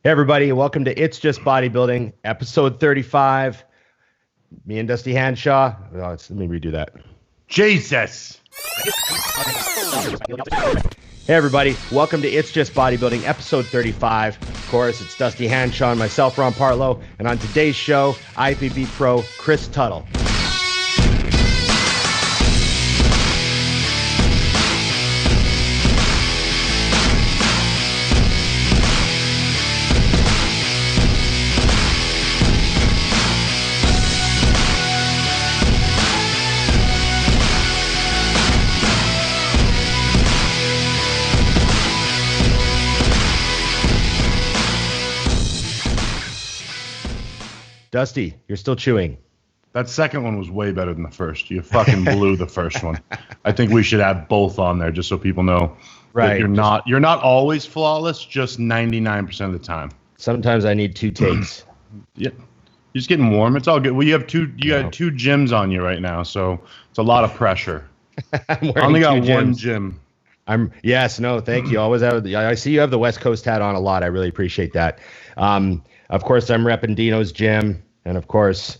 Hey everybody, welcome to It's Just Bodybuilding, episode 35. Me and Dusty HANSHAW. Oh, let me redo that. Jesus. Hey everybody, welcome to It's Just Bodybuilding, episode 35. Of course, it's Dusty HANSHAW and myself, Ron Partlow. And on today's show, IFBB pro Chris Tuttle. Dusty, you're still chewing. That second one was way better than the first. You fucking blew the first one. I think we should have both on there just so people know that you're not always flawless, just 99% of the time. Sometimes I need two takes. Yeah. You're just getting warm. It's all good. Well, you got two gyms on you right now, so it's a lot of pressure. I only got one gym. Thank you. Always have. I see you have the West Coast hat on a lot. I really appreciate that. Of course, I'm repping Dino's gym, and of course,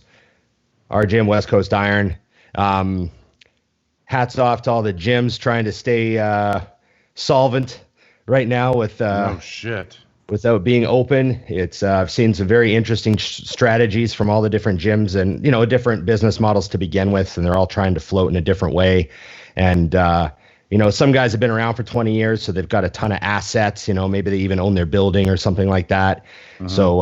our gym, West Coast Iron. Hats off to all the gyms trying to stay solvent right now with without being open. It's I've seen some very interesting strategies from all the different gyms and different business models to begin with, and they're all trying to float in a different way. And some guys have been around for 20 years, so they've got a ton of assets. Maybe they even own their building or something like that. Mm-hmm. So,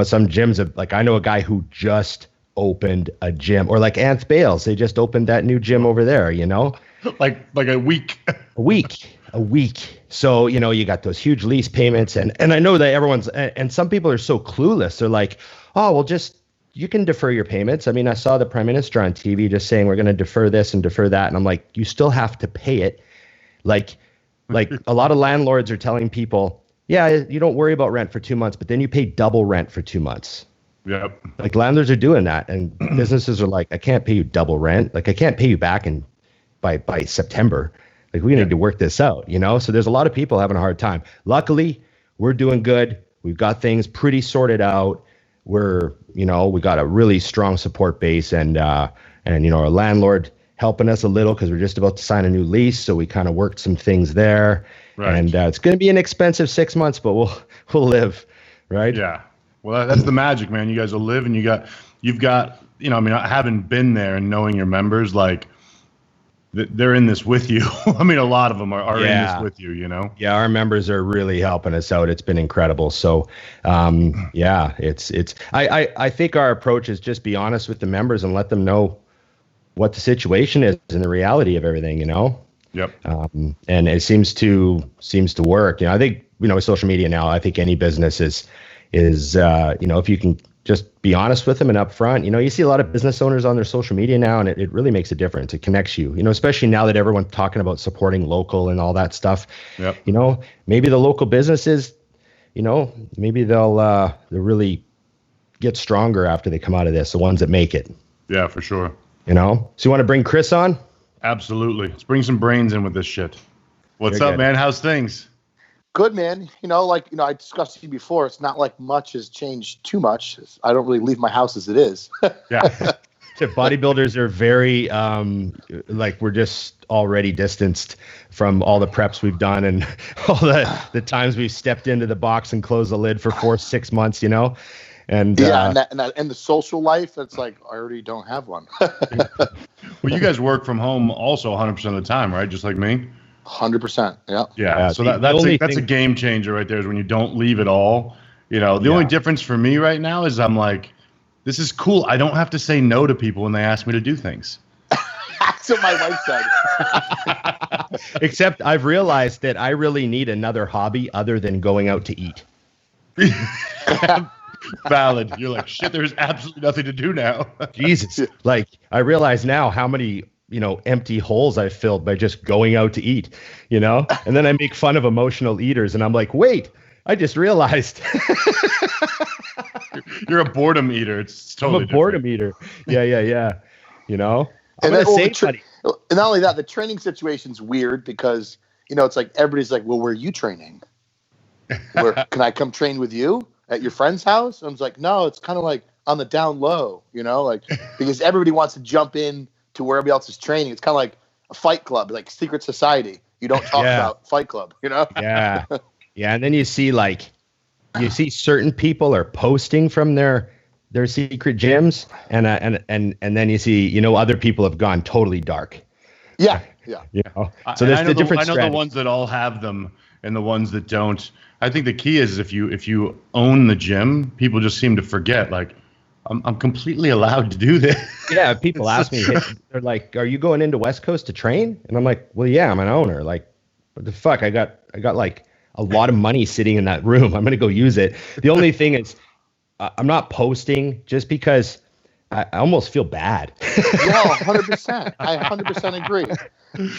some gyms, like I know a guy who just opened a gym, or like Anth Bales, they just opened that new gym over there, Like a week. A week. So, you got those huge lease payments. And I know that and some people are so clueless. They're like, oh, well, you can defer your payments. I mean, I saw the Prime Minister on TV just saying we're going to defer this and defer that. And I'm like, you still have to pay it. Like a lot of landlords are telling people, yeah, you don't worry about rent for 2 months, but then you pay double rent for 2 months. Yep. Like landlords are doing that. And businesses are like, I can't pay you double rent. Like I can't pay you back by September. Like we need to work this out, So there's a lot of people having a hard time. Luckily, we're doing good. We've got things pretty sorted out. We got a really strong support base and our landlord helping us a little because we're just about to sign a new lease. So we kind of worked some things there. Right. And it's going to be an expensive 6 months, but we'll live. Right. Yeah. Well, that's the magic, man. You guys will live and you've got, having been there and knowing your members, like they're in this with you. I mean, a lot of them are in this with you, Yeah, our members are really helping us out. It's been incredible. So, I think our approach is just be honest with the members and let them know what the situation is and the reality of everything, Yep. And it seems to work. I think, with social media now, I think any business is if you can just be honest with them and upfront. You see a lot of business owners on their social media now, and it really makes a difference. It connects you, especially now that everyone's talking about supporting local and all that stuff. Yep. Maybe the local businesses, maybe they'll really get stronger after they come out of this, the ones that make it. Yeah, for sure. So you want to bring Chris on? Absolutely. Let's bring some brains in with this shit. What's up, man? How's things? Good, man. I discussed to you before. It's not like much has changed too much. I don't really leave my house as it is. Yeah. So bodybuilders are very, we're just already distanced from all the preps we've done and all the times we've stepped into the box and closed the lid for 4-6 months, And and the social life, it's like I already don't have one. Well, you guys work from home also 100% of the time, right? Just like me. 100%. Yeah. Yeah. So that's a game changer right there. Is when you don't leave at all. The only difference for me right now is I'm like, this is cool. I don't have to say no to people when they ask me to do things. That's what my wife said. Except I've realized that I really need another hobby other than going out to eat. Valid. You're like, shit, there's absolutely nothing to do now. Jesus. Like, I realize now how many, empty holes I've filled by just going out to eat, and then I make fun of emotional eaters and I'm like, wait, I just realized. You're a boredom eater. It's totally I'm a boredom eater. Yeah. I'm and not only that, the training situation's weird because, it's like everybody's like, well, where are you training? Can I come train with you at your friend's house? And I was like, no, it's kind of like on the down low, like because everybody wants to jump in to where everybody else is training. It's kind of like a fight club, like secret society. You don't talk about Fight Club, Yeah. Yeah. And then you see certain people are posting from their secret gyms and then you see, other people have gone totally dark. Yeah. So there's the different I know the ones that all have them and the ones that don't. I think the key is if you own the gym, people just seem to forget, like, I'm completely allowed to do this. Yeah, people ask me, they're like, "Are you going into West Coast to train?" And I'm like, "Well, yeah, I'm an owner. Like, what the fuck? I got like a lot of money sitting in that room. I'm gonna go use it." The only thing is, I'm not posting just because I almost feel bad. No, 100%. I 100% agree.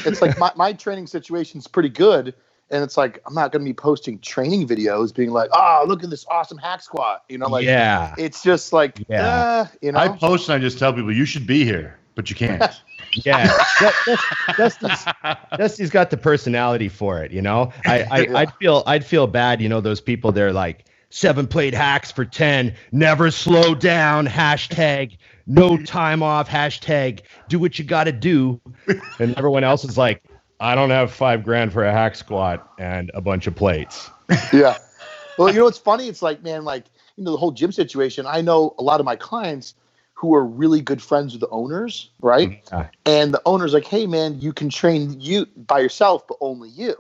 It's like my training situation's pretty good. And it's like, I'm not going to be posting training videos being like, oh, look at this awesome hack squat. It's just like, I post and I just tell people you should be here, but you can't. Yeah. Dusty's got the personality for it. I'd feel bad. Those people, they're like 7-plate hacks for 10, never slow down, hashtag, no time off, hashtag, do what you got to do. And everyone else is like, I don't have $5,000 for a hack squat and a bunch of plates. Yeah. Well, it's funny. It's like, man, the whole gym situation. I know a lot of my clients who are really good friends with the owners, right? Yeah. And the owner's like, hey, man, you can train you by yourself, but only you,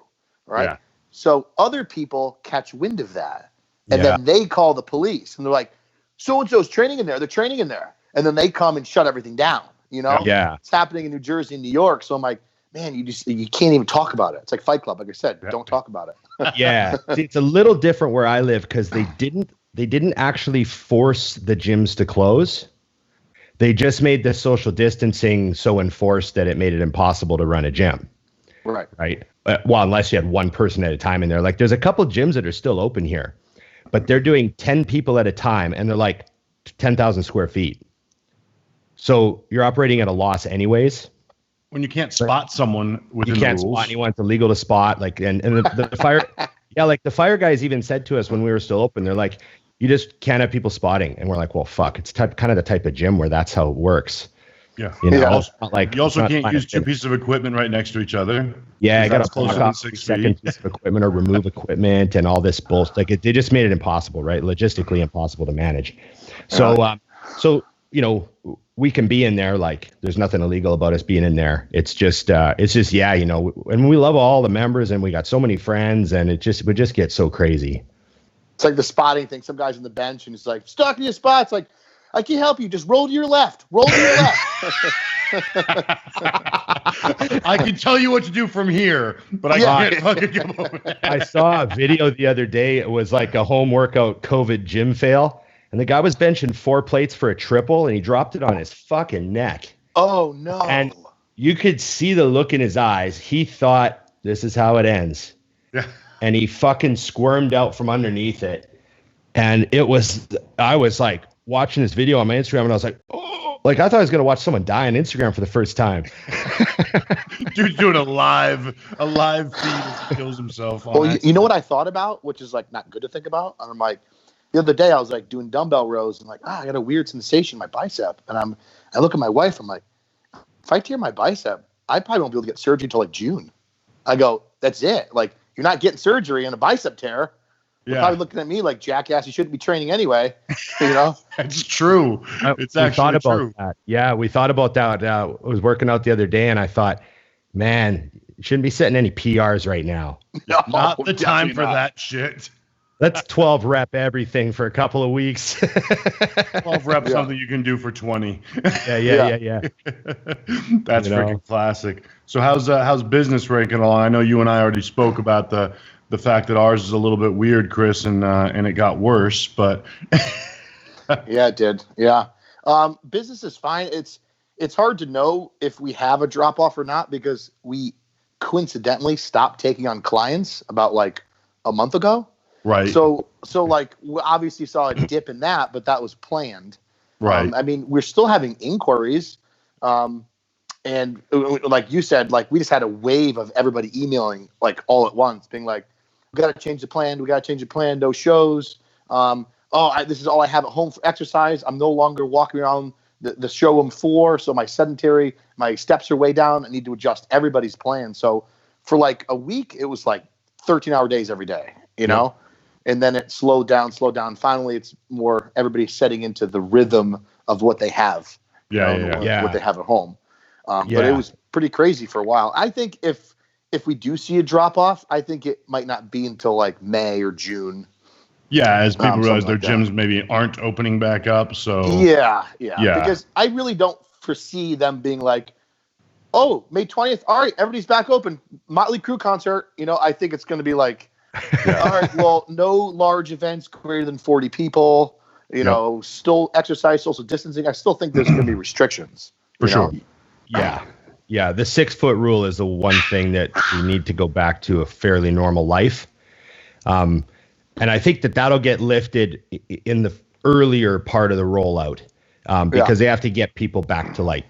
right? Yeah. So other people catch wind of that. And then they call the police. And they're like, so-and-so's training in there. They're training in there. And then they come and shut everything down, Yeah. It's happening in New Jersey and New York. So I'm like, man, you can't even talk about it. It's like Fight Club, like I said. Yeah. Don't talk about it. Yeah, it's a little different where I live because they didn't actually force the gyms to close. They just made the social distancing so enforced that it made it impossible to run a gym. Right. Right. Well, unless you had one person at a time in there. Like, there's a couple gyms that are still open here, but they're doing 10 people at a time, and they're like 10,000 square feet. So you're operating at a loss anyways. When you can't spot someone within you can't the rules. Spot anyone. It's illegal to spot. Like, and the fire, the fire guys even said to us when we were still open, they're like, you just can't have people spotting. And we're like, well, fuck, it's kind of the type of gym where that's how it works. Yeah. Like, you also can't use two pieces of equipment right next to each other. Yeah, I got to block off 6 second piece of equipment or remove equipment and all this bullshit. Like, they just made it impossible, right? Logistically impossible to manage. So, we can be in there. Like, there's nothing illegal about us being in there. It's just, and we love all the members and we got so many friends and it would just get so crazy. It's like the spotting thing. Some guy's on the bench and it's like, stuck in your spots. Like, I can help you. Just roll to your left. Roll to your left. I can tell you what to do from here, but I can't fucking come over there. I saw a video the other day. It was like a home workout COVID gym fail. And the guy was benching 4 plates for a triple, and he dropped it on his fucking neck. Oh, no. And you could see the look in his eyes. He thought, this is how it ends. Yeah. And he fucking squirmed out from underneath it. And I was like watching this video on my Instagram, and I was like, oh, like I thought I was going to watch someone die on Instagram for the first time. Dude's doing a live feed as he kills himself. Well, you know what I thought about, which is like not good to think about? I'm like, the other day I was like doing dumbbell rows and like, I got a weird sensation in my bicep. And I look at my wife, I'm like, if I tear my bicep, I probably won't be able to get surgery until like June. I go, that's it. Like, you're not getting surgery on a bicep tear. You're probably looking at me like, jackass, you shouldn't be training anyway. It's true. It's actually true. That. Yeah, we thought about that. I was working out the other day and I thought, man, you shouldn't be setting any PRs right now. No, not the time for that shit. Let's 12 rep everything for a couple of weeks. 12 reps, something you can do for 20. Yeah. That's freaking classic. So how's business ranking along? I know you and I already spoke about the fact that ours is a little bit weird, Chris, and it got worse, but yeah, it did. Yeah. Business is fine. It's hard to know if we have a drop off or not because we coincidentally stopped taking on clients about like a month ago. Right. So like we obviously saw a dip in that, but that was planned. Right. I mean, we're still having inquiries. And like you said, like we just had a wave of everybody emailing like all at once being like, We got to change the plan. We got to change the plan. No shows. This is all I have at home for exercise. I'm no longer walking around the showroom floor. So my steps are way down. I need to adjust everybody's plan. So for like a week, it was like 13-hour days every day, you know? And then it slowed down. Finally, it's more everybody setting into the rhythm of what they have. What they have at home. But it was pretty crazy for a while. I think if we do see a drop off, I think it might not be until like May or June. Yeah, as people realize their gyms maybe aren't opening back up. So yeah. Because I really don't foresee them being like, oh, May 20th. All right, everybody's back open. Motley Crue concert. I think it's going to be like, all right, well, no large events greater than 40 people. Still exercise, social distancing. I still think there's going to be restrictions. For sure. Yeah. The 6-foot rule is the one thing that we need to go back to a fairly normal life. And I think that'll get lifted in the earlier part of the rollout because they have to get people back to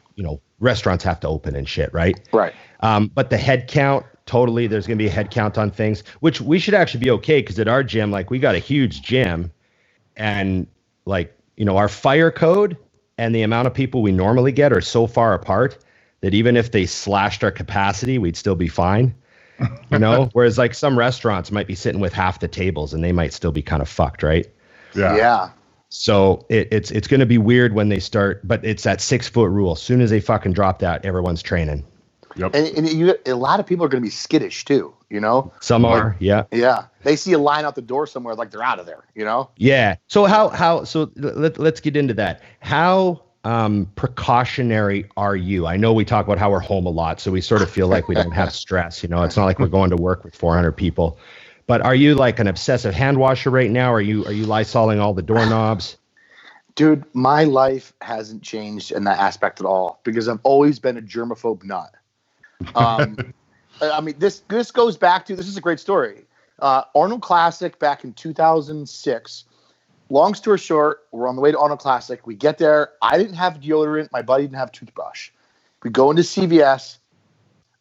restaurants have to open and shit, right? Right. But the head count, totally, there's going to be a head count on things, which we should actually be okay because at our gym, we got a huge gym and our fire code and the amount of people we normally get are so far apart that even if they slashed our capacity, we'd still be fine. Whereas some restaurants might be sitting with half the tables and they might still be kind of fucked, right? Yeah. So it's going to be weird when they start, but it's that 6-foot rule. As soon as they fucking drop that, everyone's training. Yep. And a lot of people are going to be skittish too, Some are, yeah. Yeah. They see a line out the door somewhere, they're out of there, Yeah. So so let's get into that. How precautionary are you? I know we talk about how we're home a lot, so we sort of feel like we don't have stress. It's not like we're going to work with 400 people. But are you like an obsessive hand washer right now? Are you Lysoling all the doorknobs? Dude, my life hasn't changed in that aspect at all because I've always been a germaphobe nut. This goes back to, this is a great story. Arnold Classic back in 2006. Long story short, we're on the way to Arnold Classic. We get there. I didn't have deodorant. My buddy didn't have toothbrush. We go into CVS.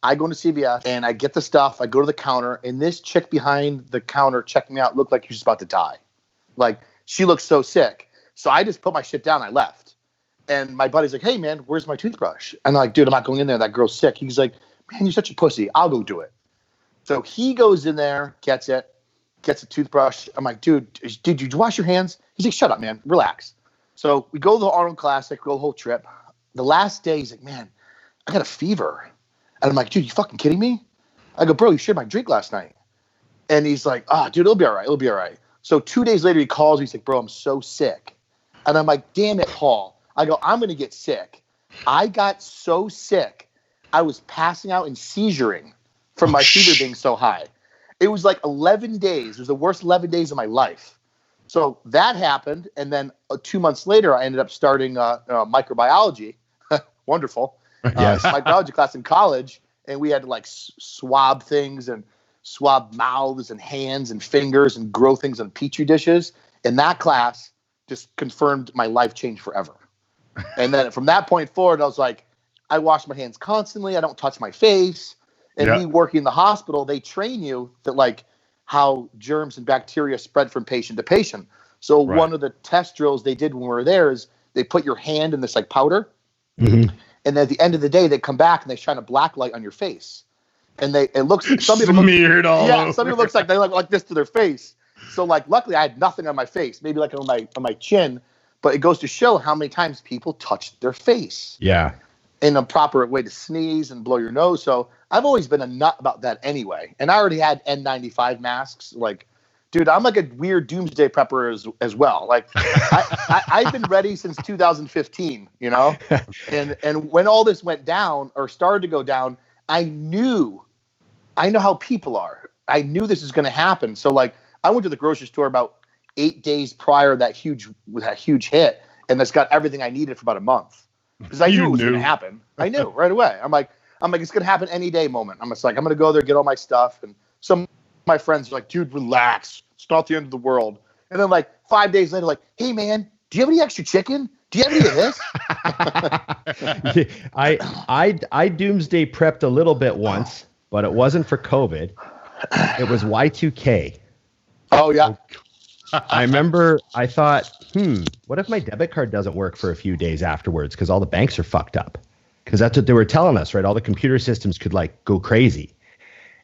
I go into CVS and I get the stuff. I go to the counter and this chick behind the counter checking me out looked like she was about to die. She looked so sick. So I just put my shit down. I left. And my buddy's like, hey, man, where's my toothbrush? And I'm like, dude, I'm not going in there. That girl's sick. He's like, man, you're such a pussy. I'll go do it. So he goes in there, gets a toothbrush. I'm like, dude, did you wash your hands? He's like, shut up, man. Relax. So we go to the Arnold Classic, go the whole trip. The last day, he's like, man, I got a fever. And I'm like, dude, you fucking kidding me? I go, bro, you shared my drink last night. And he's like, dude, it'll be all right. So 2 days later, he calls. He's like, bro, I'm so sick. And I'm like, damn it, Paul. I go, I'm going to get sick. I got so sick, I was passing out and seizuring from my fever being so high. It was like 11 days. It was the worst 11 days of my life. So that happened. And then 2 months later, I ended up starting microbiology. Wonderful. Yes. Microbiology class in college. And we had to swab things and swab mouths and hands and fingers and grow things on Petri dishes. And that class just confirmed my life changed forever. And then from that point forward, I was like, I wash my hands constantly. I don't touch my face. And me working in the hospital, they train you that how germs and bacteria spread from patient to patient. So one of the test drills they did when we were there is they put your hand in this powder. Mm-hmm. And then at the end of the day, they come back and they shine a black light on your face. And it looks like some people smeared all over. Some people looks like they look like this to their face. So luckily I had nothing on my face, maybe on my chin, but it goes to show how many times people touch their face. Yeah. In a proper way to sneeze and blow your nose. So I've always been a nut about that anyway. And I already had N95 masks. Dude, I'm like a weird doomsday prepper as well. I've been ready since 2015, and when all this went down or started to go down, I know how people are. I knew this was going to happen. So I went to the grocery store about 8 days prior to that huge hit, and that's got everything I needed for about a month. Because I knew it was going to happen. I knew right away. I'm like, it's going to happen any day moment. I'm just like, I'm going to go there, get all my stuff. And some of my friends are like, dude, relax. It's not the end of the world. And then 5 days later, hey, man, do you have any extra chicken? Do you have any of this? I doomsday prepped a little bit once, but it wasn't for COVID. It was Y2K. Oh yeah. I remember I thought, what if my debit card doesn't work for a few days afterwards because all the banks are fucked up? Because that's what they were telling us, right? All the computer systems could like go crazy.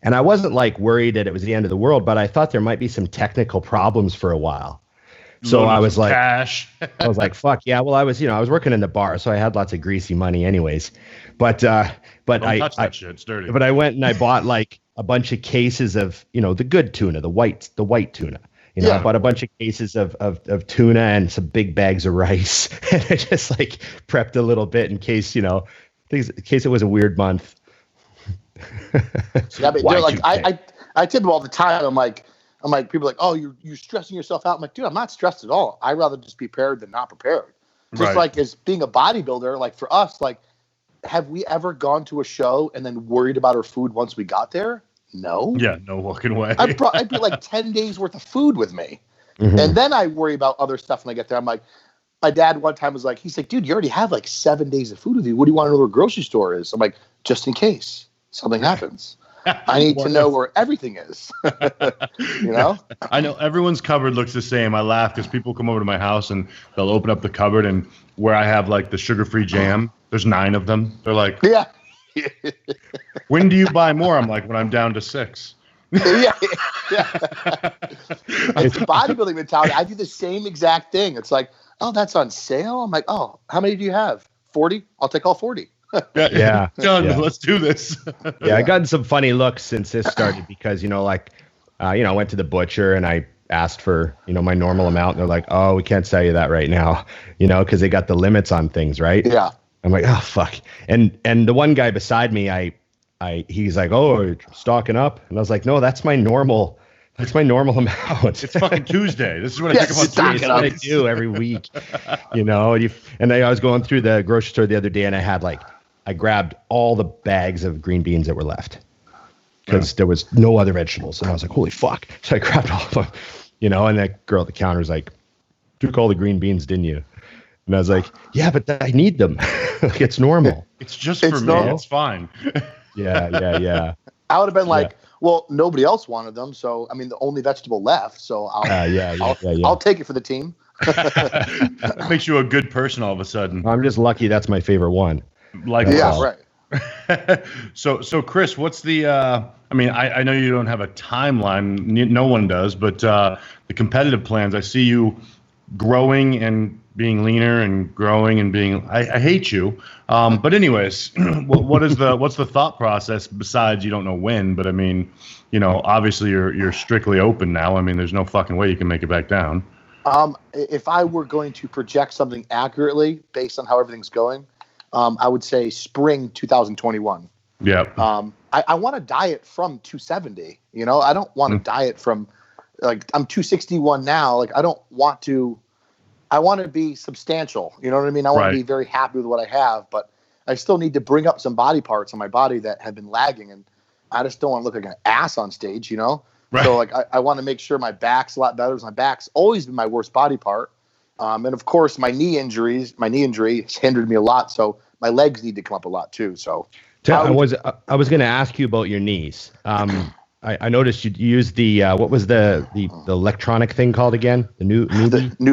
And I wasn't like worried that it was the end of the world, but I thought there might be some technical problems for a while. So I was like, cash. I was like, fuck yeah. Well, I was working in the bar, so I had lots of greasy money anyways. But Don't touch that shit. It's dirty. But I went and I bought like a bunch of cases of, the good tuna, the white tuna. I bought a bunch of cases of tuna and some big bags of rice. And I just like prepped a little bit in case, in case it was a weird month. Yeah, but like I tip them all the time. I'm like, people are like, oh, you're stressing yourself out. I'm like, dude, I'm not stressed at all. I'd rather just be prepared than not prepared. Just like as being a bodybuilder, like for us, like, have we ever gone to a show and then worried about our food once we got there? No. Yeah, no fucking way. I'd be like 10 days worth of food with me. Mm-hmm. And then I worry about other stuff when I get there. I'm like, my dad one time was like, he's like, dude, you already have like 7 days of food with you. What do you want to know where a grocery store is? I'm like, just in case something happens. I need to know where everything is. I know everyone's cupboard looks the same. I laugh because people come over to my house and they'll open up the cupboard, and where I have like the sugar-free jam, there's 9 of them. They're like, yeah. When do you buy more? I'm like, when I'm down to 6. yeah. It's bodybuilding mentality. I do the same exact thing. It's like, oh, that's on sale. I'm like, oh, how many do you have? 40? I'll take all 40. Yeah. Done. Yeah. Let's do this. Yeah, I gotten some funny looks since this started because, I went to the butcher and I asked for, my normal amount. And they're like, oh, we can't sell you that right now, because they got the limits on things, right? Yeah. I'm like, oh, fuck. And the one guy beside me, he's like, oh, you're stocking up. And I was like, no, that's my normal amount. It's fucking Tuesday. This is what I pick up on Tuesday. That's what I do every week, And I was going through the grocery store the other day and I grabbed all the bags of green beans that were left because there was no other vegetables. And I was like, holy fuck. So I grabbed all of them, and that girl at the counter was like, took all the green beans, didn't you? And I was like, yeah, but I need them. Like, it's normal. It's just for me. It's fine. Yeah. I would have been like, well, nobody else wanted them. So, I mean, the only vegetable left. So I'll take it for the team. That makes you a good person all of a sudden. I'm just lucky that's my favorite one. Right. So Chris, what's the, I know you don't have a timeline. No one does, but the competitive plans, I see you growing and being leaner and growing and being, I hate you. But anyways, what's the thought process besides you don't know when, but I mean, obviously you're strictly open now. I mean, there's no fucking way you can make it back down. If I were going to project something accurately based on how everything's going, I would say spring 2021. Yeah. I want to diet from 270, I don't want to diet from like, I'm 261 now. Like, I want to be substantial. You know what I mean? I want to be very happy with what I have, but I still need to bring up some body parts on my body that have been lagging. And I just don't want to look like an ass on stage, Right. So like, I want to make sure my back's a lot better because my back's always been my worst body part. And of course my knee injury has hindered me a lot. So my legs need to come up a lot too. So I was going to ask you about your knees. I noticed you used the what was the electronic thing called again? The new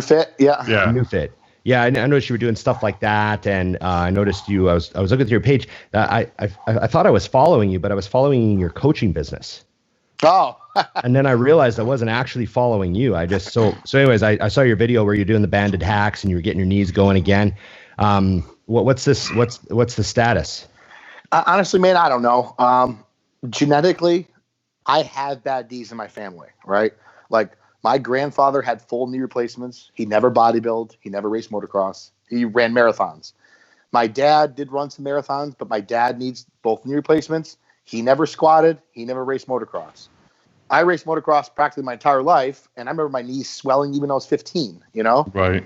fit, yeah, new fit. Yeah, I noticed you were doing stuff like that, and I noticed you. I was looking through your page. I thought I was following you, but I was following your coaching business. Oh. And then I realized I wasn't actually following you. I just so anyways, I saw your video where you're doing the banded hacks and you were getting your knees going again. What's this? What's the status? Honestly, man, I don't know. Genetically, I have bad knees in my family, right? Like my grandfather had full knee replacements. He never bodybuilded. He never raced motocross. He ran marathons. My dad did run some marathons, but my dad needs both knee replacements. He never squatted. He never raced motocross. I raced motocross practically my entire life, and I remember my knees swelling even when I was 15, Right.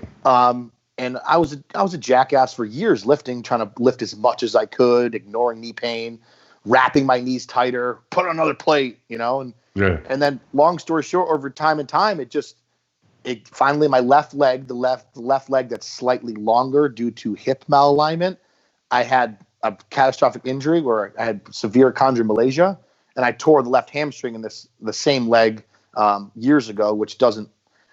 And I was a jackass for years lifting, trying to lift as much as I could, ignoring knee pain, wrapping my knees tighter, put on another plate, and then long story short, over time, it finally my left leg, the left leg that's slightly longer due to hip malalignment. I had a catastrophic injury where I had severe chondromalacia, and I tore the left hamstring in the same leg years ago, which doesn't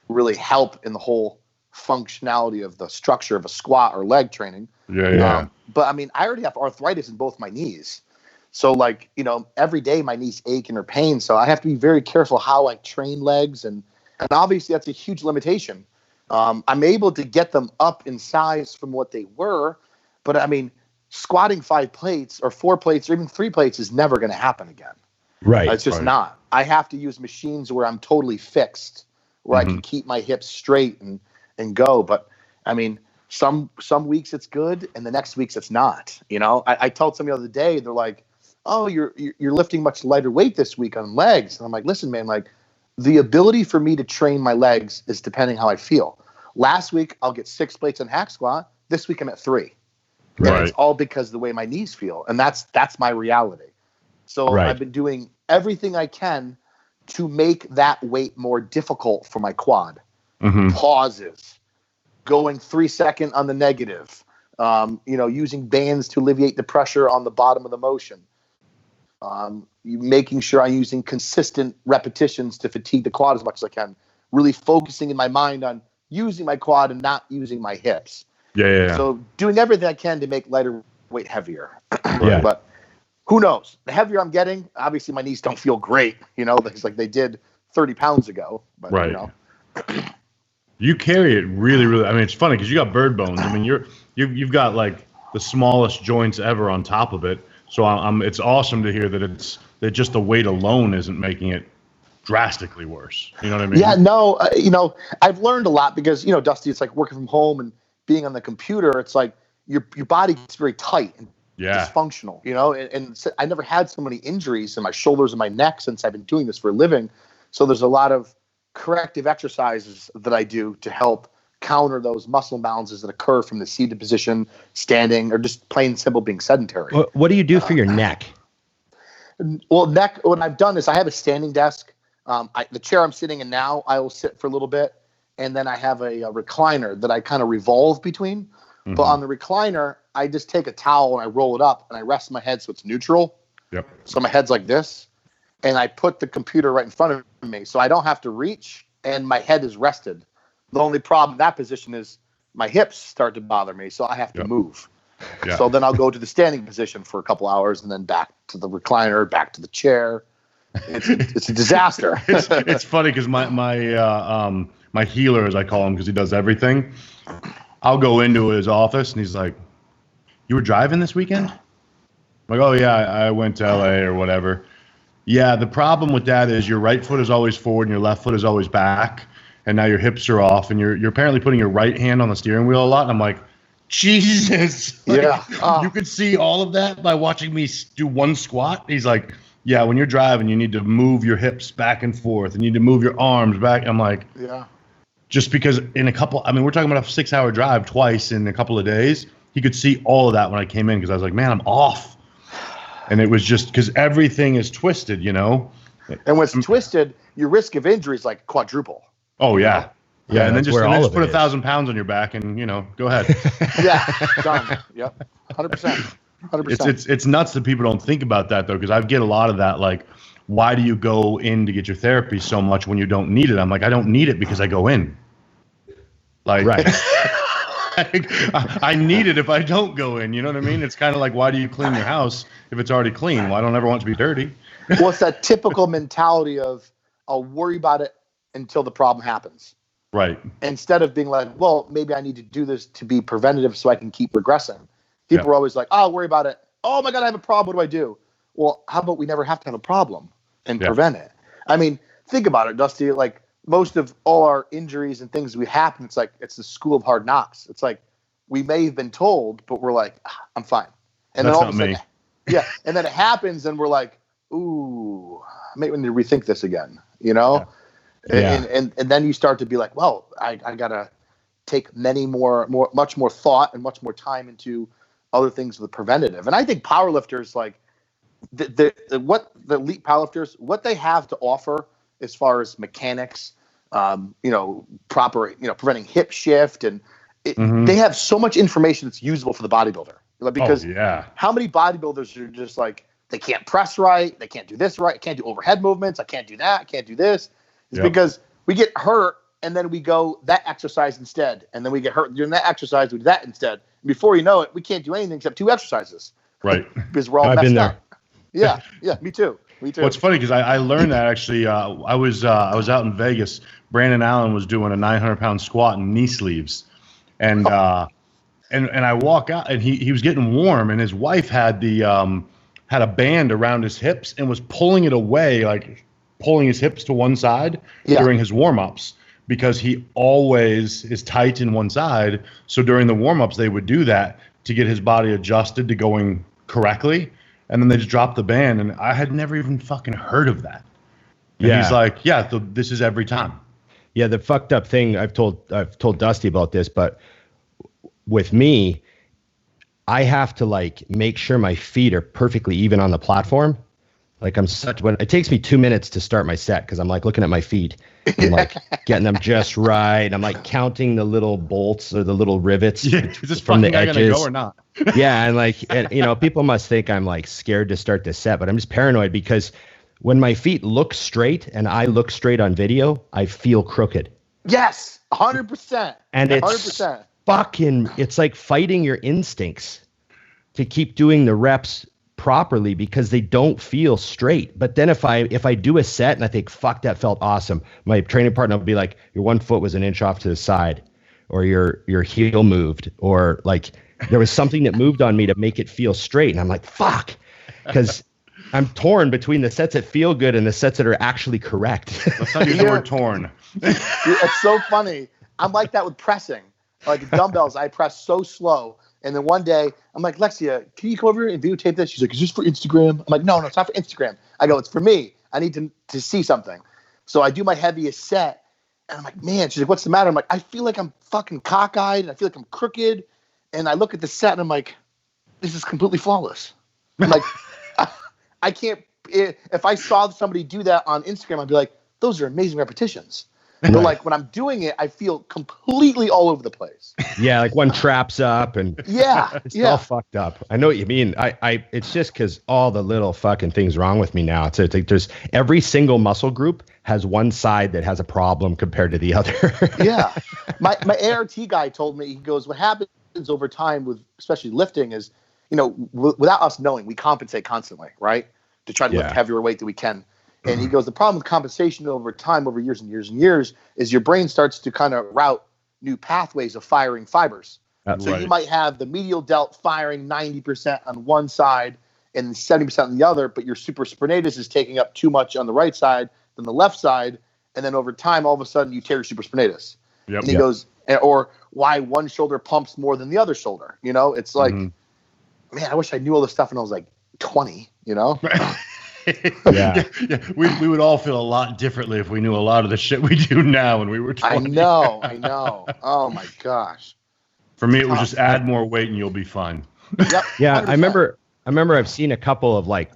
really help in the whole functionality of the structure of a squat or leg training. Yeah. But I mean, I already have arthritis in both my knees. So like, every day my knees ache and are pain. So I have to be very careful how I train legs. And obviously that's a huge limitation. I'm able to get them up in size from what they were. But I mean, squatting 5 plates or 4 plates or even 3 plates is never going to happen again. Right. It's just not. I have to use machines where I'm totally fixed, where I can keep my hips straight and go. But I mean, some weeks it's good, and the next weeks it's not. I told somebody the other day, they're like, "Oh, you're lifting much lighter weight this week on legs," and I'm like, "Listen, man, like the ability for me to train my legs is depending how I feel. Last week I'll get 6 plates on hack squat. This week I'm at 3. Right. And it's all because of the way my knees feel, and that's my reality. So Right. I've been doing everything I can to make that weight more difficult for my quad. Pauses, going 3 second on the negative, using bands to alleviate the pressure on the bottom of the motion, making sure I'm using consistent repetitions to fatigue the quad as much as I can, really focusing in my mind on using my quad and not using my hips. Yeah. So doing everything I can to make lighter weight heavier. Yeah. But who knows? The heavier I'm getting, obviously my knees don't feel great, it's like they did 30 pounds ago. But, Right. You carry it really, really. I mean, it's funny because you got bird bones. I mean, you've got like the smallest joints ever on top of it. So it's awesome to hear that just the weight alone isn't making it drastically worse. You know what I mean? Yeah, no, I've learned a lot because, Dusty, it's like working from home and being on the computer. It's like your body gets very tight and dysfunctional, and I never had so many injuries in my shoulders and my neck since I've been doing this for a living. So there's a lot of corrective exercises that I do to help counter those muscle imbalances that occur from the seated position, standing, or just plain simple being sedentary. What do you do for your neck? Well, neck, what I've done is I have a standing desk. The chair I'm sitting in now, I will sit for a little bit, and then I have a recliner that I kind of revolve between. But on the recliner, I just take a towel and I roll it up and I rest my head so it's neutral. Yep. So my head's like this, and I put the computer right in front of me, so I don't have to reach, and my head is rested. The only problem in that position is my hips start to bother me, so I have to move. Yeah. So then I'll go to the standing position for a couple hours, and then back to the recliner, back to the chair. It's a disaster. It's funny because my healer, as I call him, because he does everything. I'll go into his office and he's like, "You were driving this weekend?" I'm like, "Oh yeah, I went to LA or whatever." Yeah, the problem with that is your right foot is always forward and your left foot is always back, and now your hips are off, and you're apparently putting your right hand on the steering wheel a lot. And I'm like, Jesus. Like, you could see all of that by watching me do one squat. He's like, "Yeah, when you're driving, you need to move your hips back and forth, and you need to move your arms back." I'm like, yeah. Just because we're talking about a 6-hour drive twice in a couple of days. He could see all of that when I came in because I was like, man, I'm off. And it was just because everything is twisted, And when it's twisted, your risk of injury is like quadruple. Oh, yeah. Yeah, and then just put 1,000 pounds on your back and, go ahead. Yeah, done. Yep, 100%. 100%. It's nuts that people don't think about that, though, because I get a lot of that, like, why do you go in to get your therapy so much when you don't need it? I'm like, I don't need it because I go in. Like, right. I need it if I don't go in. You know what I mean? It's kind of like, why do you clean your house if it's already clean? Well, I don't ever want it to be dirty. Well, it's that typical mentality of I'll worry about it until the problem happens. Right. Instead of being like, well, maybe I need to do this to be preventative so I can keep regressing. People are always like, oh, I'll worry about it. Oh, my God, I have a problem. What do I do? Well, how about we never have to have a problem and prevent it? I mean, think about it, Dusty. Like, most of all our injuries and things that happen, it's like it's the school of hard knocks. It's like we may have been told, but we're like, I'm fine. And that's then all not of a me. sudden, and then it happens, and we're like, ooh, maybe we need to rethink this again, And then you start to be like, well, I gotta take much more thought and much more time into other things with preventative. And I think powerlifters, like the elite powerlifters, what they have to offer as far as mechanics, proper, preventing hip shift, and they have so much information that's usable for the bodybuilder. Because how many bodybuilders are just like, they can't press right, they can't do this right, I can't do overhead movements, I can't do that, I can't do this. It's because we get hurt and then we go that exercise instead. And then we get hurt doing that exercise, we do that instead. And before you know it, we can't do anything except 2 exercises. Right. Because we're all messed up. Yeah, me too. Well, it's funny because I learned that actually. I was out in Vegas. Brandon Allen was doing a 900-pound squat in knee sleeves, and I walk out and he was getting warm, and his wife had had a band around his hips and was pulling it away, like pulling his hips to one side during his warm-ups, because he always is tight in one side. So during the warm-ups, they would do that to get his body adjusted to going correctly. And then they just dropped the band, and I had never even fucking heard of that. And he's like, this is every time. Yeah, the fucked up thing, I've told Dusty about this, but with me, I have to like make sure my feet are perfectly even on the platform. Like when it takes me 2 minutes to start my set, because I'm like looking at my feet and like getting them just right. And I'm like counting the little bolts or the little rivets from the edges. Gonna go or not? And people must think I'm like scared to start the set, but I'm just paranoid because when my feet look straight and I look straight on video, I feel crooked. Yes, 100%. And 100%. It's like fighting your instincts to keep doing the reps properly because they don't feel straight. But then if I do a set and I think, fuck, that felt awesome, my training partner will be like, your one foot was an inch off to the side, or your heel moved, or like there was something that moved on me to make it feel straight. And I'm like, fuck, because I'm torn between the sets that feel good and the sets that are actually correct. Let's not use the word torn. It's so funny. I'm like that with pressing. Like dumbbells, I press so slow. And then one day, I'm like, Lexia, can you come over here and videotape this? She's like, is this for Instagram? I'm like, no, it's not for Instagram. I go, it's for me. I need to see something. So I do my heaviest set. And I'm like, man, she's like, what's the matter? I'm like, I feel like I'm fucking cockeyed. And I feel like I'm crooked. And I look at the set and I'm like, this is completely flawless. I'm like, I can't. If I saw somebody do that on Instagram, I'd be like, those are amazing repetitions. But like when I'm doing it, I feel completely all over the place. Yeah, like one traps up and it's all fucked up. I know what you mean. I it's just because all the little fucking things wrong with me now. It's like there's every single muscle group has one side that has a problem compared to the other. Yeah, my ART guy told me, he goes, what happens over time with especially lifting is, without us knowing, we compensate constantly, right, to try to lift heavier weight that we can. And he goes, the problem with compensation over time, over years and years and years, is your brain starts to kind of route new pathways of firing fibers. So you might have the medial delt firing 90% on one side and 70% on the other, but your supraspinatus is taking up too much on the right side than the left side. And then over time, all of a sudden, you tear your supraspinatus. Yep. And he goes, or why one shoulder pumps more than the other shoulder. It's like, man, I wish I knew all this stuff when I was like 20, Yeah. We would all feel a lot differently if we knew a lot of the shit we do now when we were 20. I know. Oh my gosh. For me, it was just add more weight and you'll be fine. Yep. Yeah, 100%. I remember I've seen a couple of like,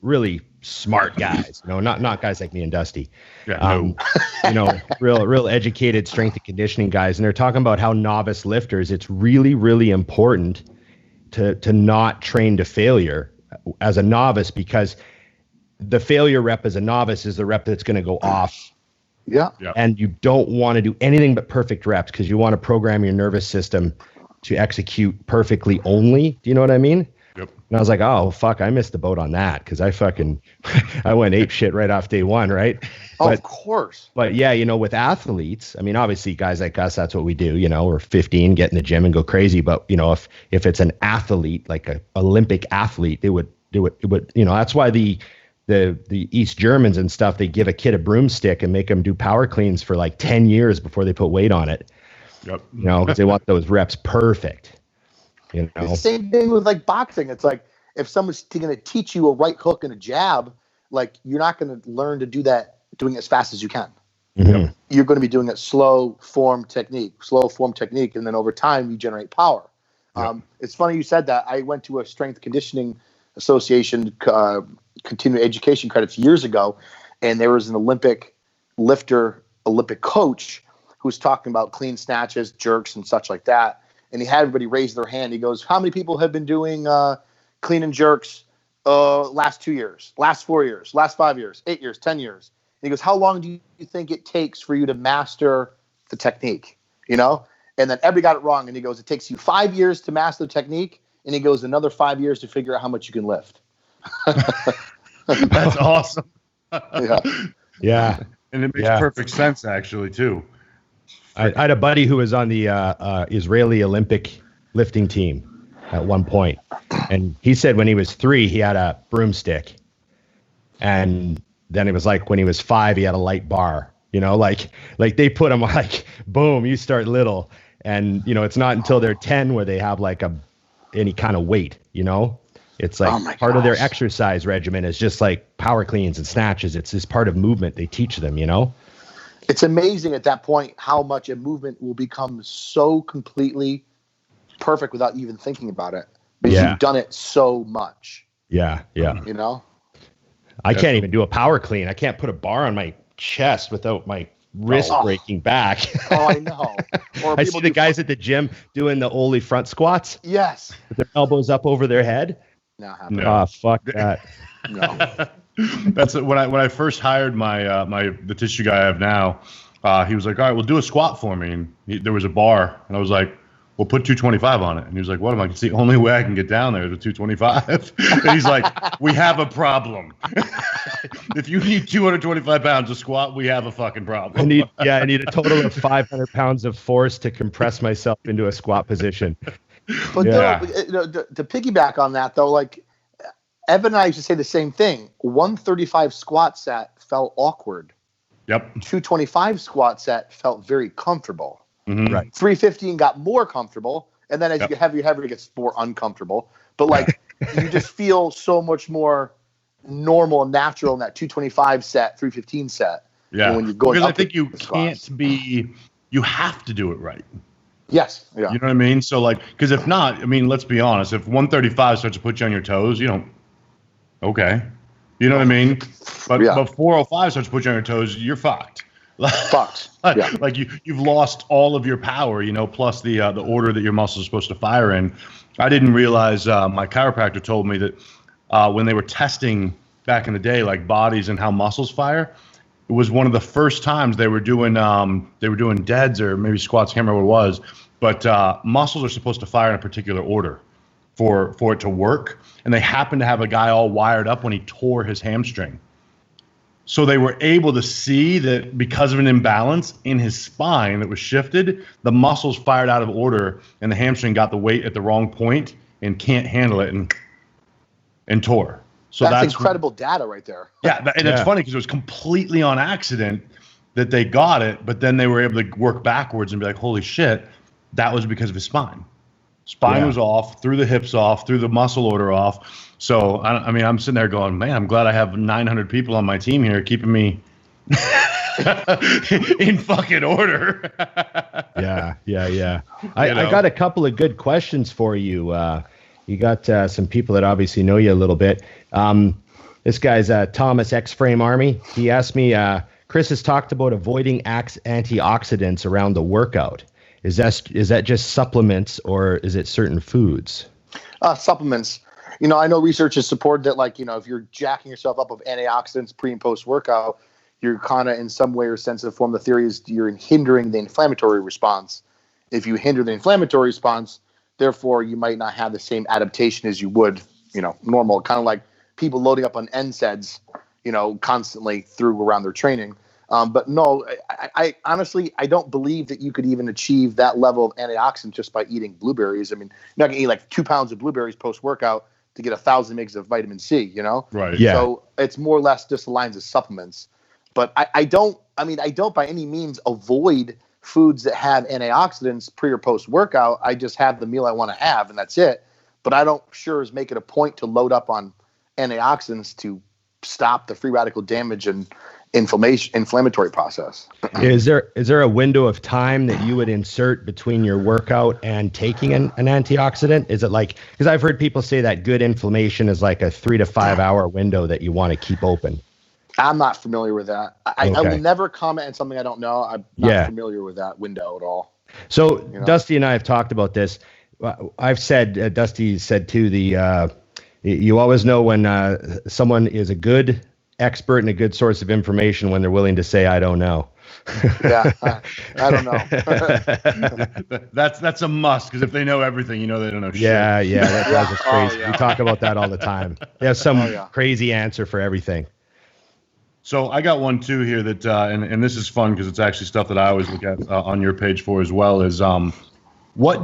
really smart guys, not guys like me and Dusty. Yeah, real educated strength and conditioning guys, and they're talking about how novice lifters, it's really, really important to not train to failure as a novice, because the failure rep as a novice is the rep that's going to go off. Yeah. And you don't want to do anything but perfect reps because you want to program your nervous system to execute perfectly only. Do you know what I mean? Yep. And I was like, oh, fuck, I missed the boat on that because I went ape shit right off day one, right? Of course. But yeah, with athletes, I mean, obviously guys like us, that's what we do. We're 15, get in the gym and go crazy. But, if it's an athlete, like an Olympic athlete, it would, that's why the East Germans and stuff, they give a kid a broomstick and make them do power cleans for like 10 years before they put weight on it. Yep. Because they want those reps perfect. It's the same thing with like boxing. It's like if someone's going to teach you a right hook and a jab, like you're not going to learn to do that doing it as fast as you can. Mm-hmm. You're going to be doing it slow form technique, and then over time you generate power. Yep. It's funny you said that. I went to a strength conditioning association continuing education credits years ago, and there was an Olympic coach who was talking about clean snatches, jerks, and such like that. And he had everybody raise their hand. He goes, how many people have been doing clean and jerks Last 2 years, last 4 years, last 5 years, 8 years, 10 years. And he goes, how long do you think it takes for you to master the technique? You know? And then everybody got it wrong. And he goes, it takes you 5 years to master the technique. And he goes, another 5 years to figure out how much you can lift. That's awesome. Yeah. Yeah. And it makes perfect sense, actually, too. I had a buddy who was on the Israeli Olympic lifting team at one point. And he said when he was 3, he had a broomstick. And then it was like when he was 5, he had a light bar. You know, like they put him like, boom, you start little. And, you know, it's not until they're 10 where they have like any kind of weight, you know? It's like part of their exercise regimen is just like power cleans and snatches. It's this part of movement they teach them, you know? It's amazing at that point how much a movement will become so completely perfect without even thinking about it. Because you've done it so much. Yeah, yeah. You know? I can't even do a power clean. I can't put a bar on my chest without my wrist breaking back. Oh, I know. Or I see the guys at the gym doing the Oli front squats. Yes. With their elbows up over their head. Not happening. Oh, fuck that. No. That's when I first hired the tissue guy I have now. He was like, all right, well, do a squat for me. And there was a bar, and I was like, well, put 225 on it. And he was like, what am I? It's the only way I can get down there is with 225. And he's like, we have a problem. If you need 225 pounds to squat, we have a fucking problem. I need a total of 500 pounds of force to compress myself into a squat position. But to piggyback on that, though, like Evan and I used to say the same thing. 135 squat set felt awkward. Yep. 225 squat set felt very comfortable. Mm-hmm. Right. 315 got more comfortable, and then as you get heavier, it gets more uncomfortable. But like you just feel so much more normal and natural in that 225 set, 315 set. Yeah. When you're going because up I think you can't be. You have to do it right. Yes. Yeah. You know what I mean? So like, because if not, I mean, let's be honest. If 135 starts to put you on your toes, you don't. Okay. You know what I mean? But 405 starts to put you on your toes, you're fucked. Fucked. Yeah. Like you've lost all of your power, you know, plus the order that your muscles are supposed to fire in. I didn't realize my chiropractor told me that when they were testing back in the day, like bodies and how muscles fire, it was one of the first times they were doing deads or maybe squats, can't remember what it was, but muscles are supposed to fire in a particular order for it to work. And they happened to have a guy all wired up when he tore his hamstring. So they were able to see that because of an imbalance in his spine that was shifted, the muscles fired out of order and the hamstring got the weight at the wrong point and can't handle it and tore. So that's incredible data right there. Yeah, and it's funny because it was completely on accident that they got it, but then they were able to work backwards and be like, holy shit, that was because of his spine. Spine was off, threw the hips off, threw the muscle order off. So, I mean, I'm sitting there going, man, I'm glad I have 900 people on my team here keeping me in fucking order. Yeah. I got a couple of good questions for you. You got some people that obviously know you a little bit. This guy's Thomas X-Frame Army. He asked me, Chris has talked about avoiding antioxidants around the workout. Is that just supplements or is it certain foods? Supplements. You know, I know research has supported that, like, you know, if you're jacking yourself up of antioxidants pre and post workout, you're kind of in some way or sense of form. The theory is you're hindering the inflammatory response. If you hinder the inflammatory response, therefore you might not have the same adaptation as you would, you know, normal. Kind of like people loading up on NSAIDs, you know, constantly through around their training. But no, I honestly, I don't believe that you could even achieve that level of antioxidant just by eating blueberries. I mean, you're not going to eat like 2 pounds of blueberries post-workout to get 1,000 mg of vitamin C, you know? Right. Yeah. So it's more or less just the lines of supplements. But I don't by any means avoid foods that have antioxidants pre or post-workout. I just have the meal I want to have, and that's it. But I don't sure as make it a point to load up on antioxidants to stop the free radical damage and inflammatory process. Is there a window of time that you would insert between your workout and taking an antioxidant? Is it like, because I've heard people say that good inflammation is like a 3 to 5 hour window that you want to keep open. I'm not familiar with that. I will never comment on something I don't know. I'm not familiar with that window at all. So, you know? Dusty and I have talked about this. I've said, Dusty said too, You always know when someone is a good expert and a good source of information when they're willing to say, I don't know. Yeah, I don't know. That's a must, because if they know everything, you know they don't know shit. Yeah, that drives us crazy. Yeah. We talk about that all the time. They have some crazy answer for everything. So I got one too here that, and this is fun because it's actually stuff that I always look at on your page for as well. Is how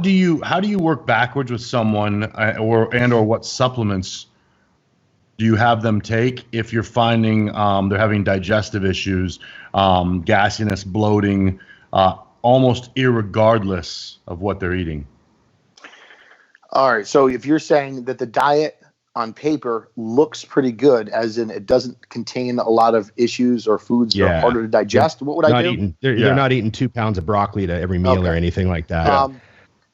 do you work backwards with someone, or what supplements do you have them take if you're finding they're having digestive issues, gassiness, bloating, almost irregardless of what they're eating? All right. So if you're saying that the diet on paper looks pretty good, as in it doesn't contain a lot of issues or foods that are harder to digest, what would I do? They're not eating 2 pounds of broccoli to every meal or anything like that.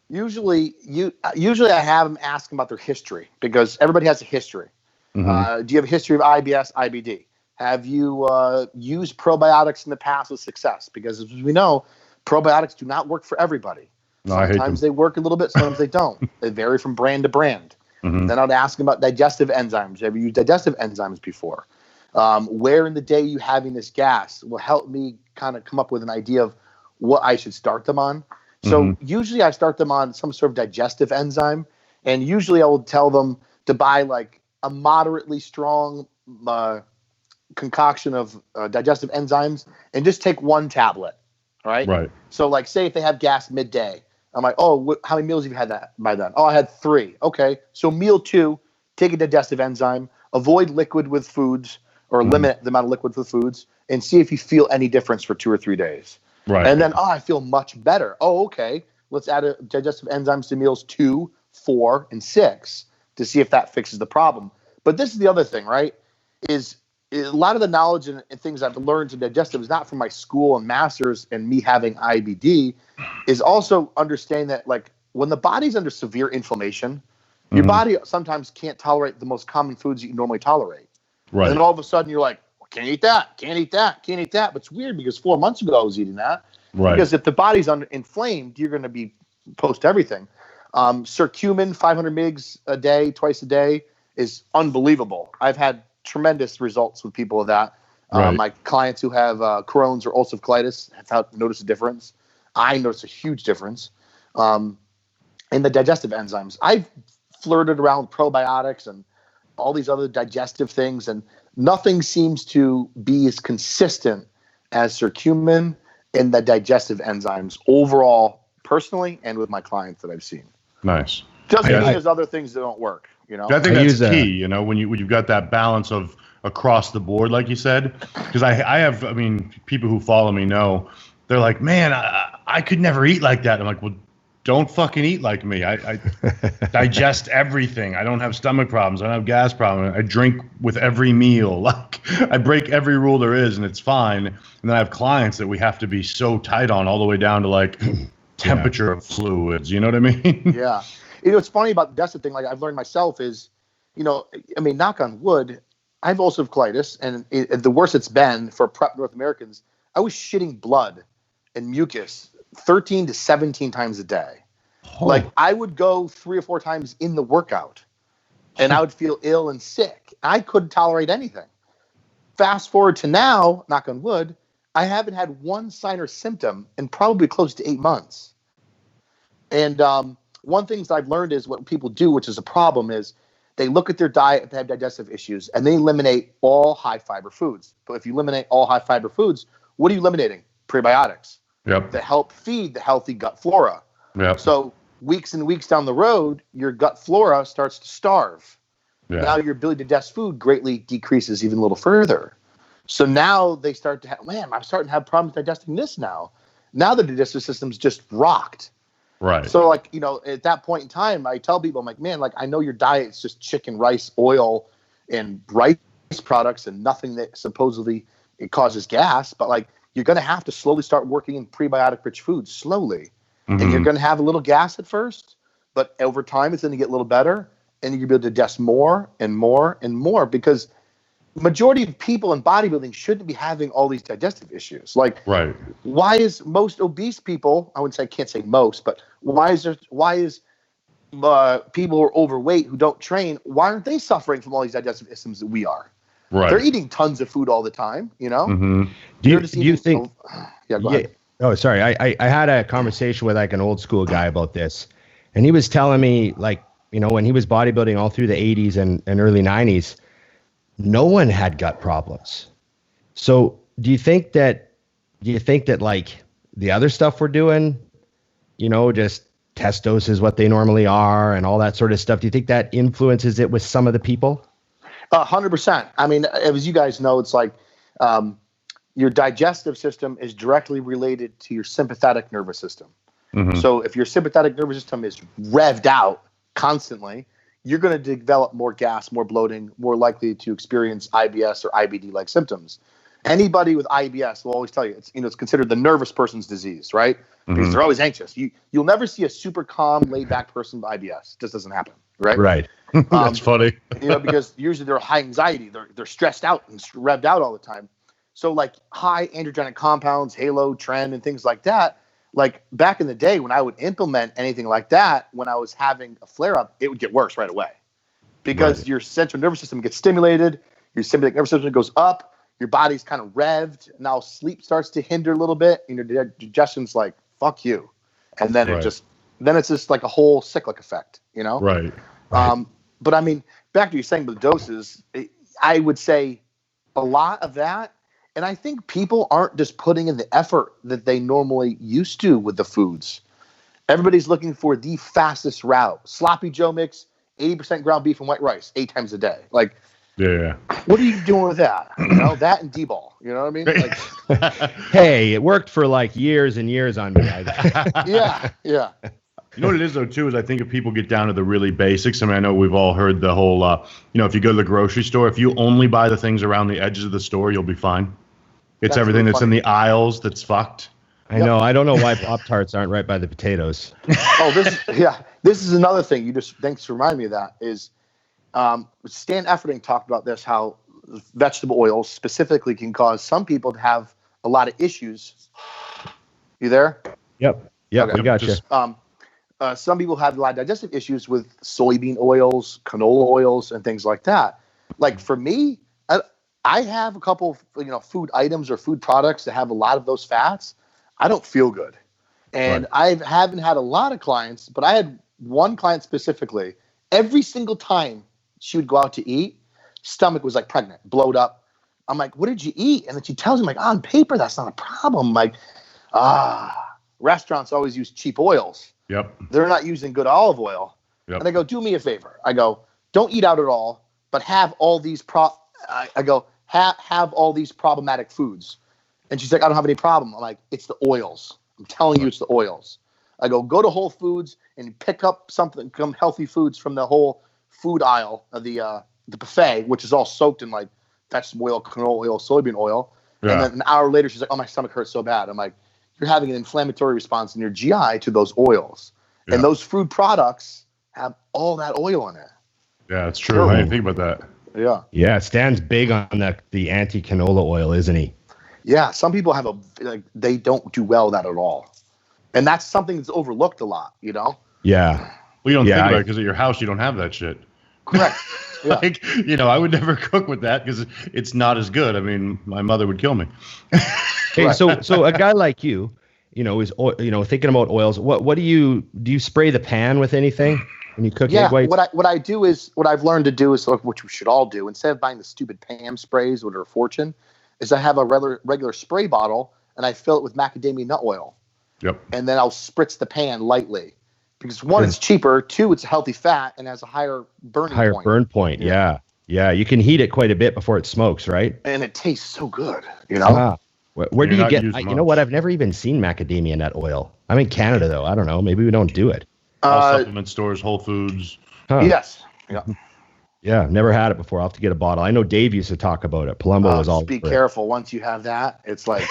Usually I have them ask about their history, because everybody has a history. Mm-hmm. Do you have a history of IBS, IBD? Have you used probiotics in the past with success? Because as we know, probiotics do not work for everybody. No, sometimes they work a little bit, sometimes they don't. They vary from brand to brand. Mm-hmm. Then I'd ask them about digestive enzymes. Have you used digestive enzymes before? Where in the day you having this gas will help me kind of come up with an idea of what I should start them on. So usually I start them on some sort of digestive enzyme, and usually I will tell them to buy like a moderately strong concoction of digestive enzymes and just take 1 tablet. All right. Right. So like, say if they have gas midday, I'm like, oh, how many meals have you had that by then? Oh, I had 3. Okay. So meal 2, take a digestive enzyme, avoid liquid with foods, or limit the amount of liquid with foods, and see if you feel any difference for 2 or 3 days. Right. And then, I feel much better. Oh, okay. Let's add digestive enzymes to meals 2, 4, and 6 to see if that fixes the problem. But this is the other thing, right? Is a lot of the knowledge and things I've learned to digestive is not from my school and masters and me having IBD, is also understanding that like when the body's under severe inflammation, your body sometimes can't tolerate the most common foods that you normally tolerate. Right. And then all of a sudden you're like, well, can't eat that, can't eat that, can't eat that. But it's weird because 4 months ago I was eating that. Right. Because if the body's inflamed, you're going to be post everything. Curcumin, 500 mgs a day, twice a day, is unbelievable. I've had tremendous results with people with that. Right. My clients who have Crohn's or ulcerative colitis have noticed a difference. I noticed a huge difference in the digestive enzymes. I've flirted around with probiotics and all these other digestive things, and nothing seems to be as consistent as curcumin and the digestive enzymes overall, personally, and with my clients that I've seen. Nice. Doesn't mean there's other things that don't work. You know, I think that's key. When you've got that balance of across the board, like you said, because I have, people who follow me know, they're like, man, I could never eat like that. I'm like, well, don't fucking eat like me. I digest everything. I don't have stomach problems. I don't have gas problems. I drink with every meal. Like I break every rule there is, and it's fine. And then I have clients that we have to be so tight on, all the way down to like temperature of fluids. You know what I mean? Yeah. What's funny about the digestive thing, like I've learned myself, is, knock on wood, I have ulcerative colitis, and the worst it's been for prep North Americans, I was shitting blood and mucus 13 to 17 times a day. Oh. Like I would go 3 or 4 times in the workout, and I would feel ill and sick. I couldn't tolerate anything. Fast forward to now, knock on wood, I haven't had one sign or symptom in probably close to 8 months. And one thing that I've learned is what people do, which is a problem, is they look at their diet if they have digestive issues, and they eliminate all high fiber foods. But if you eliminate all high fiber foods, what are you eliminating? Prebiotics. Yep. That help feed the healthy gut flora. Yep. So weeks and weeks down the road, your gut flora starts to starve. Yeah. Now your ability to digest food greatly decreases even a little further. So now they start to have, I'm starting to have problems digesting this now. Now the digestive system's just rocked. Right. So at that point in time, I tell people, I'm like, I know your diet's just chicken, rice, oil, and rice products and nothing that supposedly it causes gas, but you're going to have to slowly start working in prebiotic rich foods slowly. Mm-hmm. And you're going to have a little gas at first, but over time it's going to get a little better, and you're going to be able to digest more and more and more, because majority of people in bodybuilding shouldn't be having all these digestive issues. Right. Why is most obese people, I can't say most, but why is people who are overweight who don't train, why aren't they suffering from all these digestive issues that we are? Right. They're eating tons of food all the time, you know? Mm-hmm. Do you think? Yeah, go ahead. Oh, sorry. I had a conversation with like an old school guy about this, and he was telling me, like, you know, when he was bodybuilding all through the 80s and early 90s, no one had gut problems. So do you think that like the other stuff we're doing, you know, just testos is what they normally are and all that sort of stuff, do you think that influences it with some of the people? 100%. I mean, as you guys know, it's like your digestive system is directly related to your sympathetic nervous system. Mm-hmm. So if your sympathetic nervous system is revved out constantly, you're going to develop more gas, more bloating, more likely to experience IBS or IBD-like symptoms. Anybody with IBS will always tell you it's considered the nervous person's disease, right? Because they're always anxious. You'll never see a super calm, laid-back person with IBS. It just doesn't happen, right? Right. That's funny. Because usually they're high anxiety. They're stressed out and revved out all the time. So like high androgenic compounds, halo, tren, and things like that. Like back in the day when I would implement anything like that, when I was having a flare-up, it would get worse right away. Because your central nervous system gets stimulated, your sympathetic nervous system goes up, your body's kind of revved. Now sleep starts to hinder a little bit, and your digestion's like, fuck you. And then it's just like a whole cyclic effect, you know? Right. But I mean, back to you saying with doses, I would say a lot of that. And I think people aren't just putting in the effort that they normally used to with the foods. Everybody's looking for the fastest route. Sloppy Joe mix, 80% ground beef and white rice, 8 times a day. Like, yeah. What are you doing with that? You know, that and D-ball. You know what I mean? Like, hey, it worked for like years and years on me. Yeah. You know what it is, though, too, is I think if people get down to the really basics, I mean, I know we've all heard the whole, if you go to the grocery store, if you only buy the things around the edges of the store, you'll be fine. It's everything that's in the aisles that's fucked. I know. I don't know why Pop-Tarts aren't right by the potatoes. This is another thing. Thanks for reminding me of that, is Stan Efferding talked about this, how vegetable oils specifically can cause some people to have a lot of issues. You there? Yep. Okay. We got you. Some people have a lot of digestive issues with soybean oils, canola oils, and things like that. Like for me, I have a couple of, food items or food products that have a lot of those fats. I don't feel good. And I haven't had a lot of clients, but I had one client specifically. Every single time she would go out to eat, stomach was like pregnant, blowed up. I'm like, what did you eat? And then she tells me, like, on paper, that's not a problem. I'm like, restaurants always use cheap oils. Yep. They're not using good olive oil. Yep. And I go, do me a favor. I go, don't eat out at all, but have all these have all these problematic foods. And she's like, I don't have any problem. I'm like, it's the oils. I'm telling you, it's the oils. I go to Whole Foods and pick up some healthy foods from the whole food aisle of the buffet, which is all soaked in like vegetable oil, canola oil, soybean oil. Yeah. And then an hour later, she's like, oh, my stomach hurts so bad. I'm like, you're having an inflammatory response in your GI to those oils. Yeah. And those food products have all that oil in it. Yeah, it's true. I didn't think about that. Yeah. Yeah, Stan's big on the anti-canola oil, isn't he? Yeah, some people have they don't do well with that at all. And that's something that's overlooked a lot, you know? Yeah. Well, you don't think about it because at your house you don't have that shit. Correct. Yeah. I would never cook with that because it's not as good. I mean, my mother would kill me. Hey, so a guy like you, is thinking about oils. What do you spray the pan with anything when you cook egg whites? What I've learned to do is, which we should all do, instead of buying the stupid Pam sprays that are a fortune, is I have a regular spray bottle and I fill it with macadamia nut oil. Yep. And then I'll spritz the pan lightly. Because one, it's cheaper. Two, it's a healthy fat and has a higher burn point. Yeah. You can heat it quite a bit before it smokes, right? And it tastes so good, you know? Where do you get, you know what? I've never even seen macadamia nut oil. I'm in Canada though. I don't know. Maybe we don't do it. Supplement stores, Whole Foods. Huh. Yes. Yeah. Yeah. I've never had it before. I'll have to get a bottle. I know Dave used to talk about it. Palumbo was all. Be careful. Once you have that, it's like.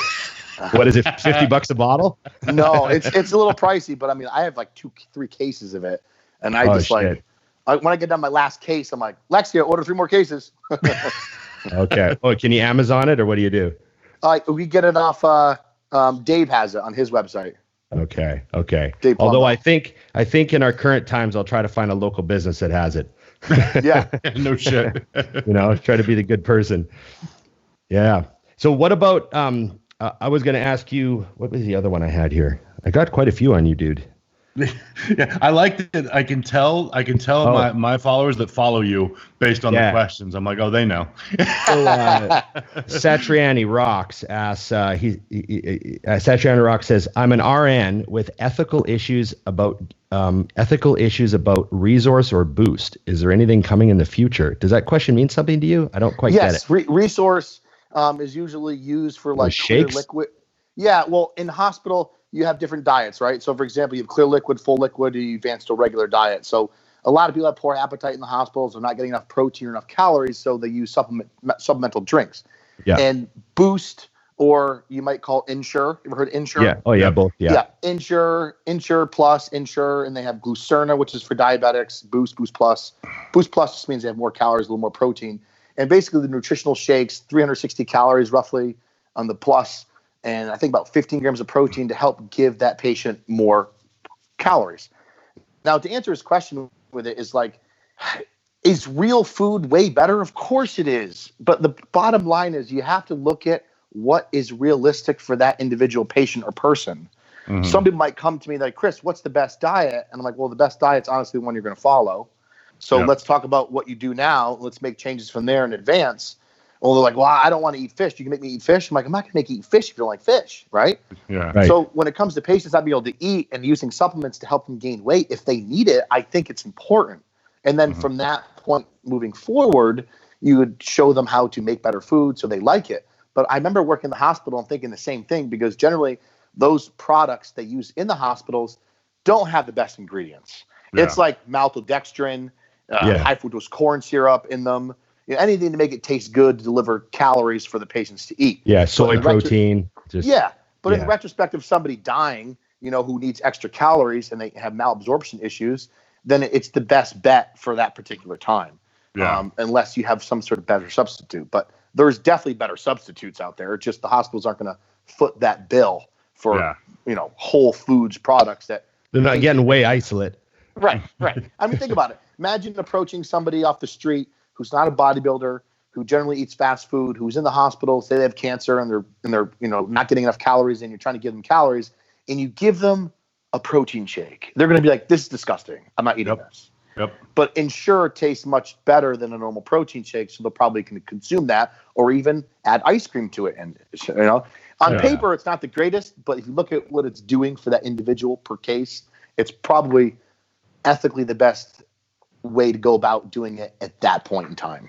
What is it? $50 a bottle? No, it's a little pricey, but I mean, I have like 2-3 cases of it, and I when I get done my last case, I'm like, Lexia, order 3 more cases. Okay. Oh, can you Amazon it, or what do you do? We get it off. Dave has it on his website. Okay. Okay. Dave Although Palumbo. I think in our current times, I'll try to find a local business that has it. Yeah. No shit. Try to be the good person. Yeah. So what about, I was going to ask you, what was the other one I had here? I got quite a few on you, dude. Yeah, I like that. I can tell my followers that follow you based on the questions. I'm like, oh, they know. So, Satriani Rocks asks, Satriani Rocks says, I'm an RN with ethical issues about resource or boost. Is there anything coming in the future? Does that question mean something to you? I don't quite get it. Yes, resource is usually used for like clear shakes? liquid. Yeah, well, in hospital, you have different diets, right? So, for example, you have clear liquid, full liquid, or you advance to a regular diet. So, a lot of people have poor appetite in the hospitals. They're not getting enough protein or ensure calories, so they use supplemental drinks. Yeah. And Boost, or you might call Ensure. You ever heard Ensure? Yeah. Oh, yeah, both. Yeah. Yeah. Ensure Plus, Ensure, and they have Glucerna, which is for diabetics. Boost Plus. Boost Plus just means they have more calories, a little more protein. And basically, the nutritional shakes, 360 calories roughly on the plus, and I think about 15 grams of protein to help give that patient more calories. Now, to answer his question with it is like, is real food way better? Of course it is. But the bottom line is you have to look at what is realistic for that individual patient or person. Mm-hmm. Some people might come to me like, Chris, what's the best diet? And I'm like, well, the best diet's honestly the one you're going to follow. So let's talk about what you do now. Let's make changes from there in advance. Well, they're like, well, I don't want to eat fish. You can make me eat fish. I'm like, I'm not going to make you eat fish if you don't like fish, right? Yeah. Right. So when it comes to patients not being able to eat and using supplements to help them gain weight, if they need it, I think it's important. And then from that point moving forward, you would show them how to make better food so they like it. But I remember working in the hospital and thinking the same thing, because generally those products they use in the hospitals don't have the best ingredients. Yeah. It's like maltodextrin, high fructose corn syrup in them. Anything to make it taste good, to deliver calories for the patients to eat. Yeah, soy protein. But in retrospect of somebody dying, who needs extra calories and they have malabsorption issues, then it's the best bet for that particular time. Yeah. Unless you have some sort of better substitute. But there's definitely better substitutes out there. It's just the hospitals aren't going to foot that bill for Whole Foods products that they're not getting whey isolate. Right. I mean, think about it. Imagine approaching somebody off the street who's not a bodybuilder, who generally eats fast food, who's in the hospital, say they have cancer and they're not getting enough calories, and you're trying to give them calories, and you give them a protein shake. They're going to be like, this is disgusting. I'm not eating this. Yep. But Ensure tastes much better than a normal protein shake, so they'll probably consume that, or even add ice cream to it. And on paper, it's not the greatest, but if you look at what it's doing for that individual per case, it's probably ethically the best way to go about doing it at that point in time.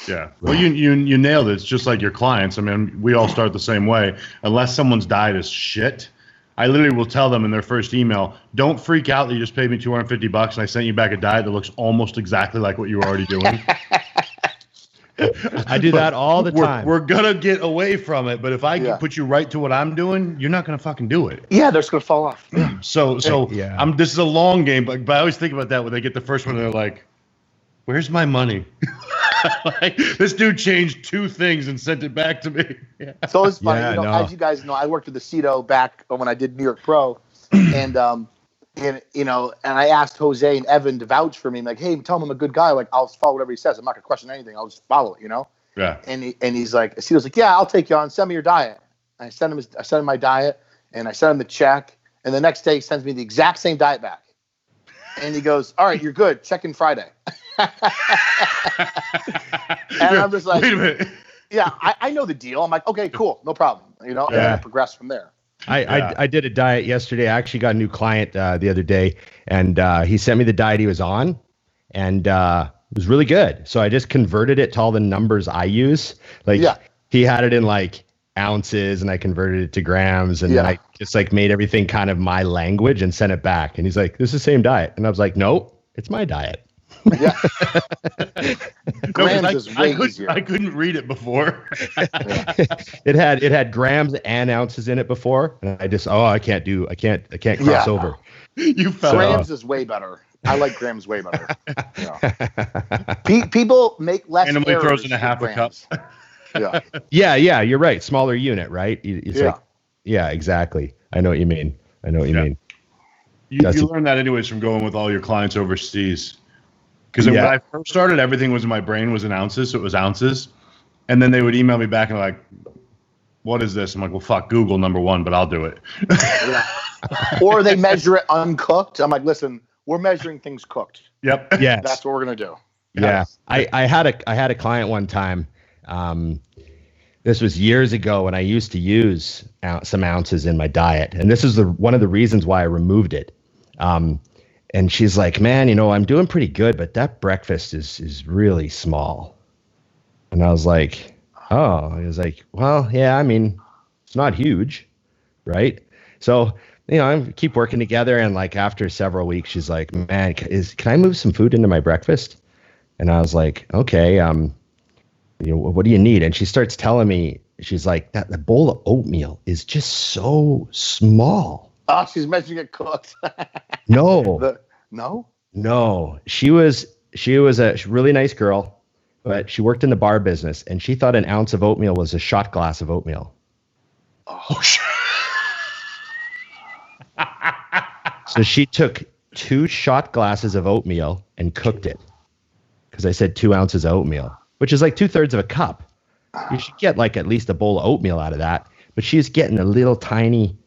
Yeah. Well, you nailed it. It's just like your clients. I mean, we all start the same way. Unless someone's diet is shit, I literally will tell them in their first email, don't freak out that you just paid me $250 and I sent you back a diet that looks almost exactly like what you were already doing. I do that all the time. We're going to get away from it, but if I can put you right to what I'm doing, you're not going to fucking do it. Yeah, they're just going to fall off. So this is a long game, but I always think about that when they get the first one and they're like, where's my money? Like, this dude changed 2 things and sent it back to me. Yeah. So it's funny. As you guys know, I worked with the CETO back when I did New York Pro, and I asked Jose and Evan to vouch for me. I'm like, hey, tell him I'm a good guy. Like, I'll follow whatever he says. I'm not gonna question anything. I'll just follow it. Yeah. And he's like, CETO's like, yeah, I'll take you on. Send me your diet. And I sent him my diet, and I sent him the check. And the next day, he sends me the exact same diet back. And he goes, all right, you're good. Check in Friday. And I'm just like, wait a minute. Yeah, I know the deal. I'm like, okay, cool, no problem. And I progress from there. I did a diet yesterday. I actually got a new client the other day, and he sent me the diet he was on, and it was really good. So I just converted it to all the numbers I use. Like he had it in like ounces, and I converted it to grams, and I just like made everything kind of my language and sent it back. And he's like, this is the same diet. And I was like, no, it's my diet. Yeah. Grams is way easier. I couldn't read it before. It had grams and ounces in it before, and I just I can't cross over. You fell grams is way better. I like grams way better. People make less. Randomly throws in a half a cup. Yeah, you're right. Smaller unit, right? It's like, exactly. I know what you mean. I know what you mean. You learn that anyways from going with all your clients overseas. Because when I first started, everything was in my brain was in ounces, so it was ounces. And then they would email me back and like, what is this? I'm like, well, fuck Google, number one, but I'll do it. Or they measure it uncooked. I'm like, listen, we're measuring things cooked. Yep. Yes. That's what we're going to do. Yeah. I had a client one time. This was years ago when I used to use some ounces in my diet. And this is one of the reasons why I removed it. And she's like, man, I'm doing pretty good, but that breakfast is really small. And I was like, oh, he was like, well, yeah, I mean, it's not huge, right? So, I keep working together, and like after several weeks, she's like, man, can I move some food into my breakfast? And I was like, okay, what do you need? And she starts telling me, she's like, that the bowl of oatmeal is just so small. Oh, she's measuring it cooked. No. No? She was a really nice girl. But she worked in the bar business, and she thought an ounce of oatmeal was a shot glass of oatmeal. Oh, shit. So she took 2 shot glasses of oatmeal and cooked it. Because I said 2 ounces of oatmeal, which is like 2/3 of a cup. You should get like at least a bowl of oatmeal out of that. But she's getting a little tiny,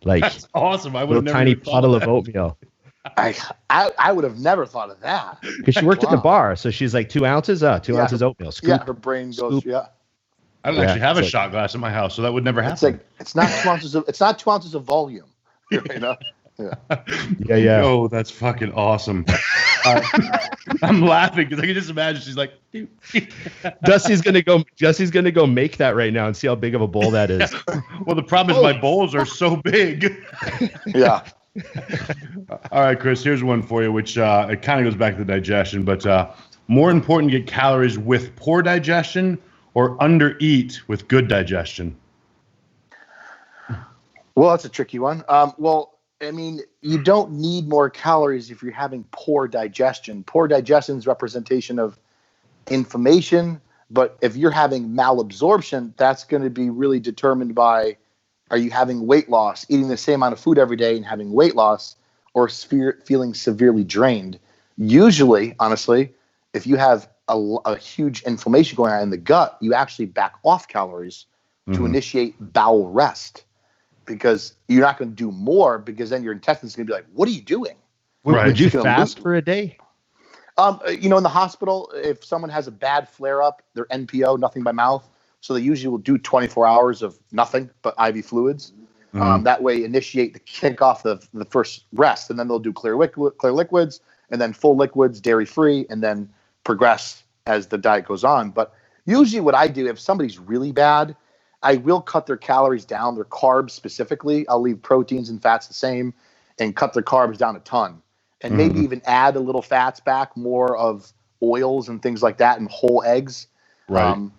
like, that's awesome. I would little tiny puddle of oatmeal. I would have never thought of that. Because she worked at the bar, so she's like 2 ounces, 2 ounces oatmeal. Scoop, her brain goes, I don't actually have a shot glass in my house, so that would never happen. It's not 2 ounces of volume. Yeah. Yeah. Oh, that's fucking awesome. I'm laughing because I can just imagine she's like, Dusty's gonna go make that right now and see how big of a bowl that is. Well, the problem is my bowls are so big. Yeah. All right, Chris, here's one for you, which it kind of goes back to the digestion, but more important to get calories with poor digestion or undereat with good digestion? Well, that's a tricky one. I mean, you don't need more calories if you're having poor digestion. Poor digestion is representation of inflammation, but if you're having malabsorption, that's going to be really determined by, are you having weight loss, eating the same amount of food every day and having weight loss, or feeling severely drained? Usually, honestly, if you have a huge inflammation going on in the gut, you actually back off calories to initiate bowel rest. Because you're not going to do more, because then your intestines are going to be like, what are you doing? Right. Would you fast for a day? In the hospital, if someone has a bad flare-up, they're NPO, nothing by mouth. So they usually will do 24 hours of nothing but IV fluids. That way initiate the kickoff of the first rest. And then they'll do clear liquids, and then full liquids, dairy-free, and then progress as the diet goes on. But usually what I do, if somebody's really bad, I will cut their calories down, their carbs specifically. I'll leave proteins and fats the same and cut their carbs down a ton. And maybe even add a little fats back, more of oils and things like that, and whole eggs. Right.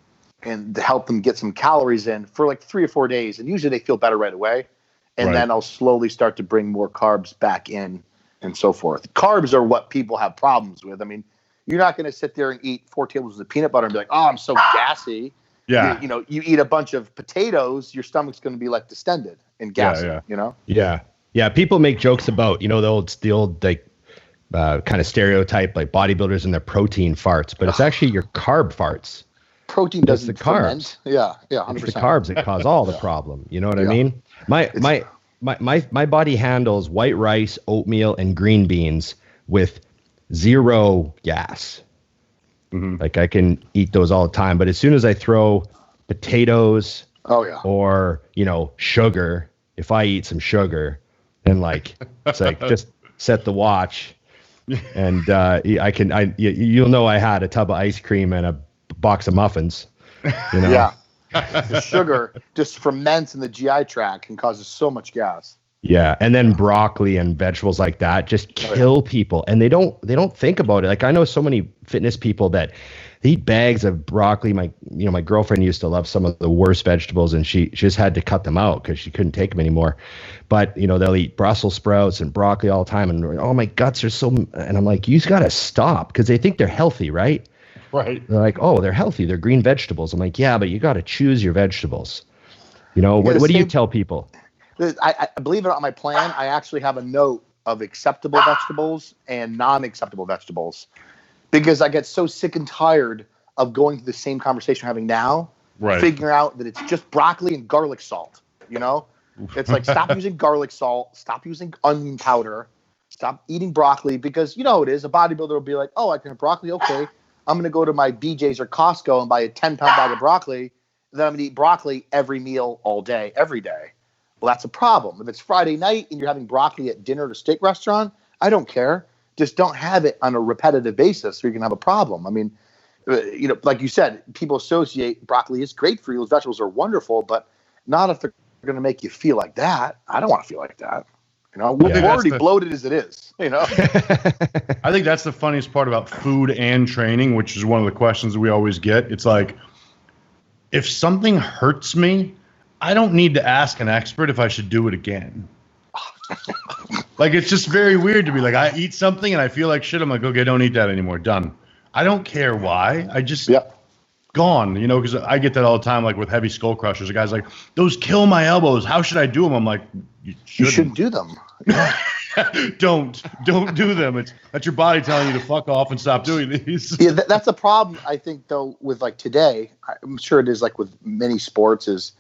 And to help them get some calories in for like 3 or 4 days. And usually they feel better right away. And then I'll slowly start to bring more carbs back in and so forth. Carbs are what people have problems with. I mean, you're not going to sit there and eat 4 tablespoons of peanut butter and be like, oh, I'm so gassy. Yeah. You eat a bunch of potatoes, your stomach's going to be like distended and gassy, Yeah. People make jokes about, the old like kind of stereotype, like bodybuilders and their protein farts, but it's actually your carb farts. Protein doesn't the carbs. Yeah, 100%. It's the carbs that cause all the problem. You know what I mean? My body handles white rice, oatmeal, and green beans with 0 gas. Like I can eat those all the time, but as soon as I throw potatoes, or sugar, if I eat some sugar, then like it's like just set the watch, and you'll know I had a tub of ice cream and a box of muffins. Yeah, the sugar just ferments in the GI tract and causes so much gas. Yeah, and then broccoli and vegetables like that just kill people, and they don't think about it. Like I know so many fitness people that they eat bags of broccoli. My girlfriend used to love some of the worst vegetables, and she just had to cut them out because she couldn't take them anymore. But they'll eat Brussels sprouts and broccoli all the time, and oh, my guts are so. And I'm like, you got to stop, because they think they're healthy, right? Right. They're like, oh, they're healthy. They're green vegetables. I'm like, yeah, but you got to choose your vegetables. What do you tell people? I believe it or not, on my plan, I actually have a note of acceptable vegetables and non-acceptable vegetables, because I get so sick and tired of going through the same conversation we're having now, figuring out that it's just broccoli and garlic salt. You know, it's like, stop using garlic salt, stop using onion powder, stop eating broccoli, because you know how it is. A bodybuilder will be like, oh, I can have broccoli. Okay, I'm going to go to my BJ's or Costco and buy a 10-pound bag of broccoli. Then I'm going to eat broccoli every meal, all day, every day. Well, that's a problem. If it's Friday night and you're having broccoli at dinner at a steak restaurant, I don't care. Just don't have it on a repetitive basis, or you're going to have a problem. I mean, you know, like you said, people associate broccoli is great for you. Those vegetables are wonderful, but not if they're going to make you feel like that. I don't want to feel like that. You know, we're already bloated as it is, you know. I think that's the funniest part about food and training, which is one of the questions that we always get. It's like, if something hurts me, I don't need to ask an expert if I should do it again. Like, it's just very weird to be like, I eat something and I feel like shit. I'm like, okay, don't eat that anymore. Done. I don't care why. I just gone, you know, because I get that all the time, like with heavy skull crushers. The guy's like, those kill my elbows. How should I do them? I'm like, you shouldn't do them. Don't do them. That's your body telling you to fuck off and stop doing these. Yeah, that's a problem, I think, though, with like today. I'm sure it is like with many sports, is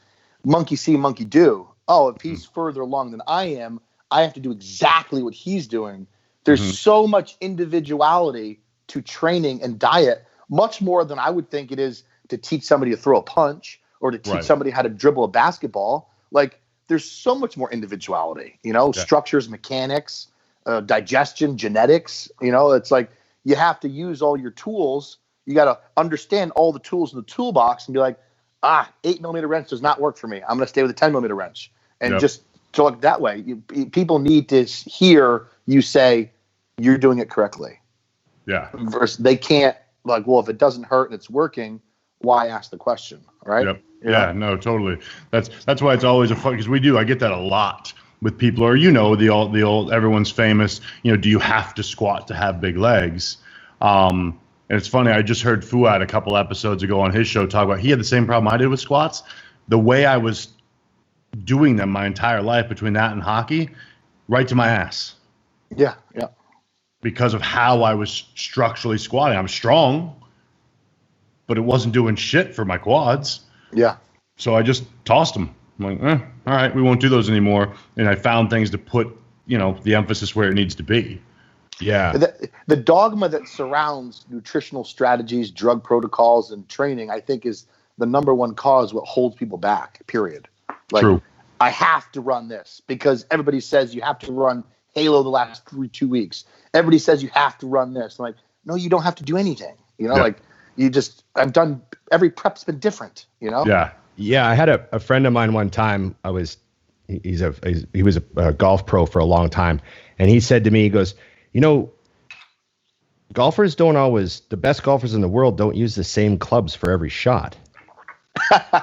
monkey see, monkey do. Oh, if he's further along than I am, I have to do exactly what he's doing. There's so much individuality to training and diet, much more than I would think it is to teach somebody to throw a punch or to teach somebody how to dribble a basketball. Like, there's so much more individuality, you know, structures, mechanics, digestion, genetics. You know, it's like you have to use all your tools. You got to understand all the tools in the toolbox and be like, 8mm wrench does not work for me. I'm going to stay with a 10mm wrench, and just talk that way. People need to hear you say you're doing it correctly. Yeah. Versus they can't, like, well, if it doesn't hurt and it's working, why ask the question, right? Yep. Yeah, no, totally. That's why it's always a fun, because I get that a lot with people, or, you know, the old everyone's famous, you know, do you have to squat to have big legs? And it's funny, I just heard Fuad a couple episodes ago on his show talk about, he had the same problem I did with squats. The way I was doing them my entire life, between that and hockey, right to my ass. Yeah, yeah. Because of how I was structurally squatting. I'm strong, but it wasn't doing shit for my quads. Yeah. So I just tossed them. I'm like, all right, we won't do those anymore. And I found things to put, you know, the emphasis where it needs to be. Yeah. The dogma that surrounds nutritional strategies, drug protocols, and training, I think, is the number one cause what holds people back, period. Like, true. I have to run this because everybody says you have to run Halo the last 2 weeks. Everybody says you have to run this. I'm like, no, you don't have to do anything. You know, like, I've done, every prep's been different, you know? Yeah. Yeah. I had a friend of mine one time. He was a golf pro for a long time. And he said to me, he goes, you know, golfers don't always, the best golfers in the world don't use the same clubs for every shot.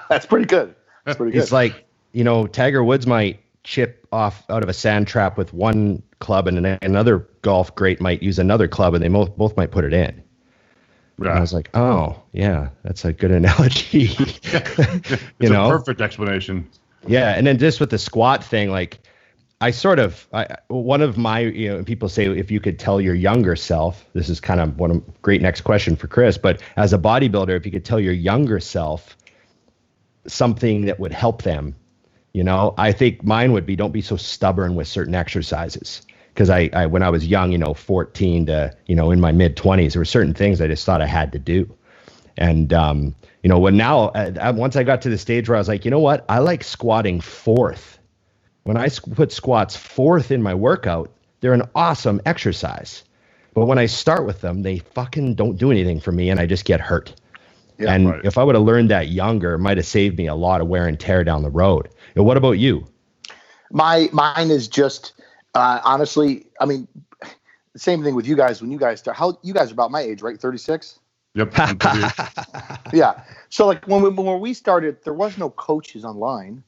That's pretty good. That's pretty good. It's like, you know, Tiger Woods might chip off out of a sand trap with one club, and another golf great might use another club, and they both might put it in. Yeah. And I was like, oh, yeah, that's a good analogy. It's a perfect explanation. Yeah, and then just with the squat thing, like, one of my, you know, people say, if you could tell your younger self, this is kind of great next question for Chris, but as a bodybuilder, if you could tell your younger self something that would help them, you know, I think mine would be, don't be so stubborn with certain exercises. Because I when I was young, you know, 14 to, you know, in my mid 20s, there were certain things I just thought I had to do. And, you know, once I got to the stage where I was like, you know what, I like squatting fourth. When I put squats fourth in my workout, they're an awesome exercise. But when I start with them, they fucking don't do anything for me, and I just get hurt. Yeah, and if I would have learned that younger, it might have saved me a lot of wear and tear down the road. And what about you? Mine is just, honestly, I mean, the same thing with you guys. When you guys start, you guys are about my age, right? 36? Yep. Yeah. So like when we started, there was no coaches online.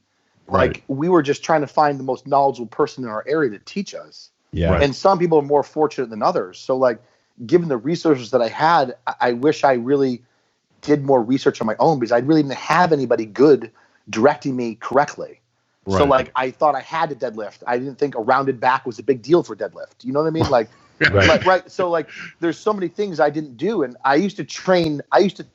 Like, we were just trying to find the most knowledgeable person in our area to teach us. Yeah. And some people are more fortunate than others. So, like, given the resources that I had, I wish I really did more research on my own, because I really didn't have anybody good directing me correctly. Right. So like I thought I had to deadlift. I didn't think a rounded back was a big deal for deadlift. You know what I mean? Like, right. So like there's so many things I didn't do. And I used to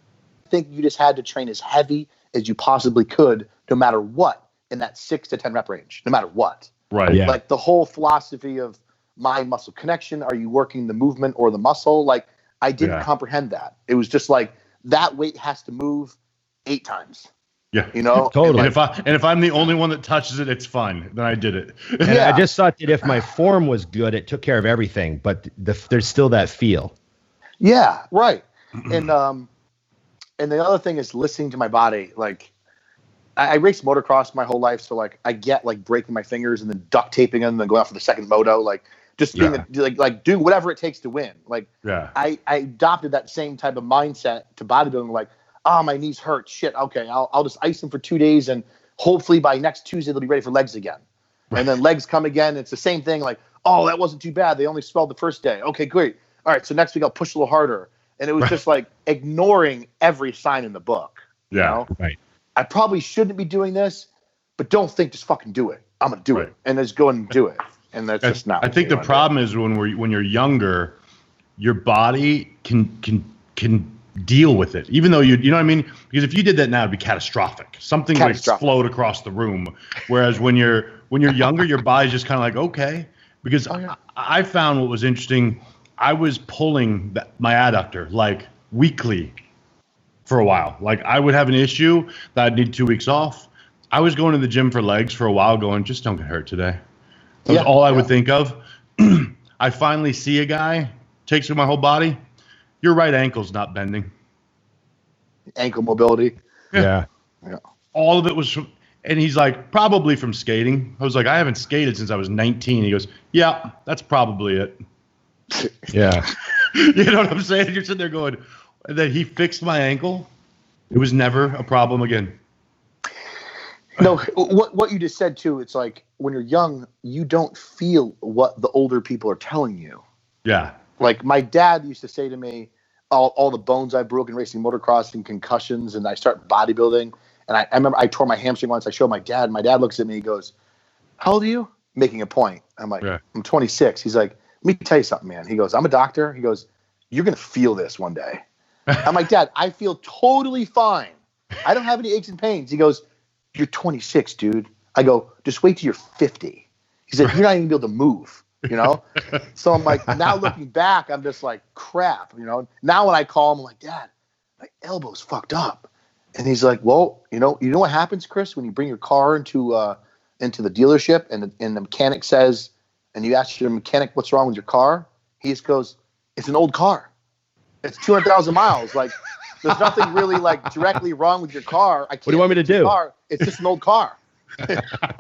think you just had to train as heavy as you possibly could, no matter what, in that 6 to 10 rep range, no matter what. Right. Yeah. Like the whole philosophy of mind muscle connection. Are you working the movement or the muscle? Like I didn't comprehend that. It was just like that weight has to move 8 times. Yeah, you know, totally. And if I'm the only one that touches it, it's fine. Then I did it. And I just thought that if my form was good, it took care of everything. But there's still that feel. Yeah, right. And the other thing is listening to my body. Like I raced motocross my whole life, so like I get like breaking my fingers and then duct taping them and then going out for the second moto. Like just being like doing whatever it takes to win. Like I adopted that same type of mindset to bodybuilding. Like, oh, my knees hurt. Shit. Okay, I'll just ice them for 2 days, and hopefully by next Tuesday they'll be ready for legs again. Right. And then legs come again. It's the same thing. Like, oh, that wasn't too bad. They only swelled the first day. Okay, great. All right, so next week I'll push a little harder. And it was just like ignoring every sign in the book. Yeah, you know? Right. I probably shouldn't be doing this, but don't think, just fucking do it. I'm gonna do it, and just go and do it. And that's just not. I think the problem is when you're younger, your body can deal with it, even though you know what I mean. Because if you did that now, it'd be catastrophic. Something would explode across the room. Whereas when you're younger, your body's just kind of like okay. Because I found what was interesting. I was pulling my adductor like weekly for a while. Like I would have an issue that I'd need 2 weeks off. I was going to the gym for legs for a while going, just don't get hurt today. That's all I would think of. I finally see a guy, takes through my whole body. Your right ankle's not bending. Ankle mobility. Yeah. All of it was from, and he's like, probably from skating. I was like, I haven't skated since I was 19. He goes, yeah, that's probably it. Yeah. You know what I'm saying? You're sitting there going, and then he fixed my ankle. It was never a problem again. No, what you just said too, it's like when you're young, you don't feel what the older people are telling you. Yeah. Like my dad used to say to me, all the bones I broke in racing motocross and concussions, and I start bodybuilding. And I remember I tore my hamstring once. I showed my dad. My dad looks at me. He goes, how old are you? Making a point. I'm like, I'm 26. He's like, let me tell you something, man. He goes, I'm a doctor. He goes, you're going to feel this one day. I'm like, Dad, I feel totally fine. I don't have any aches and pains. He goes, you're 26, dude. I go, just wait till you're 50. He said, you're not even going to be able to move, you know? So I'm like, now looking back, I'm just like, crap, you know? Now when I call him, I'm like, Dad, my elbow's fucked up. And he's like, well, you know what happens, Chris, when you bring your car into the dealership and the mechanic says, and you ask your mechanic what's wrong with your car, he just goes, it's an old car. It's 200,000 miles. Like, there's nothing really like directly wrong with your car. What do you want me to do? It's just an old car.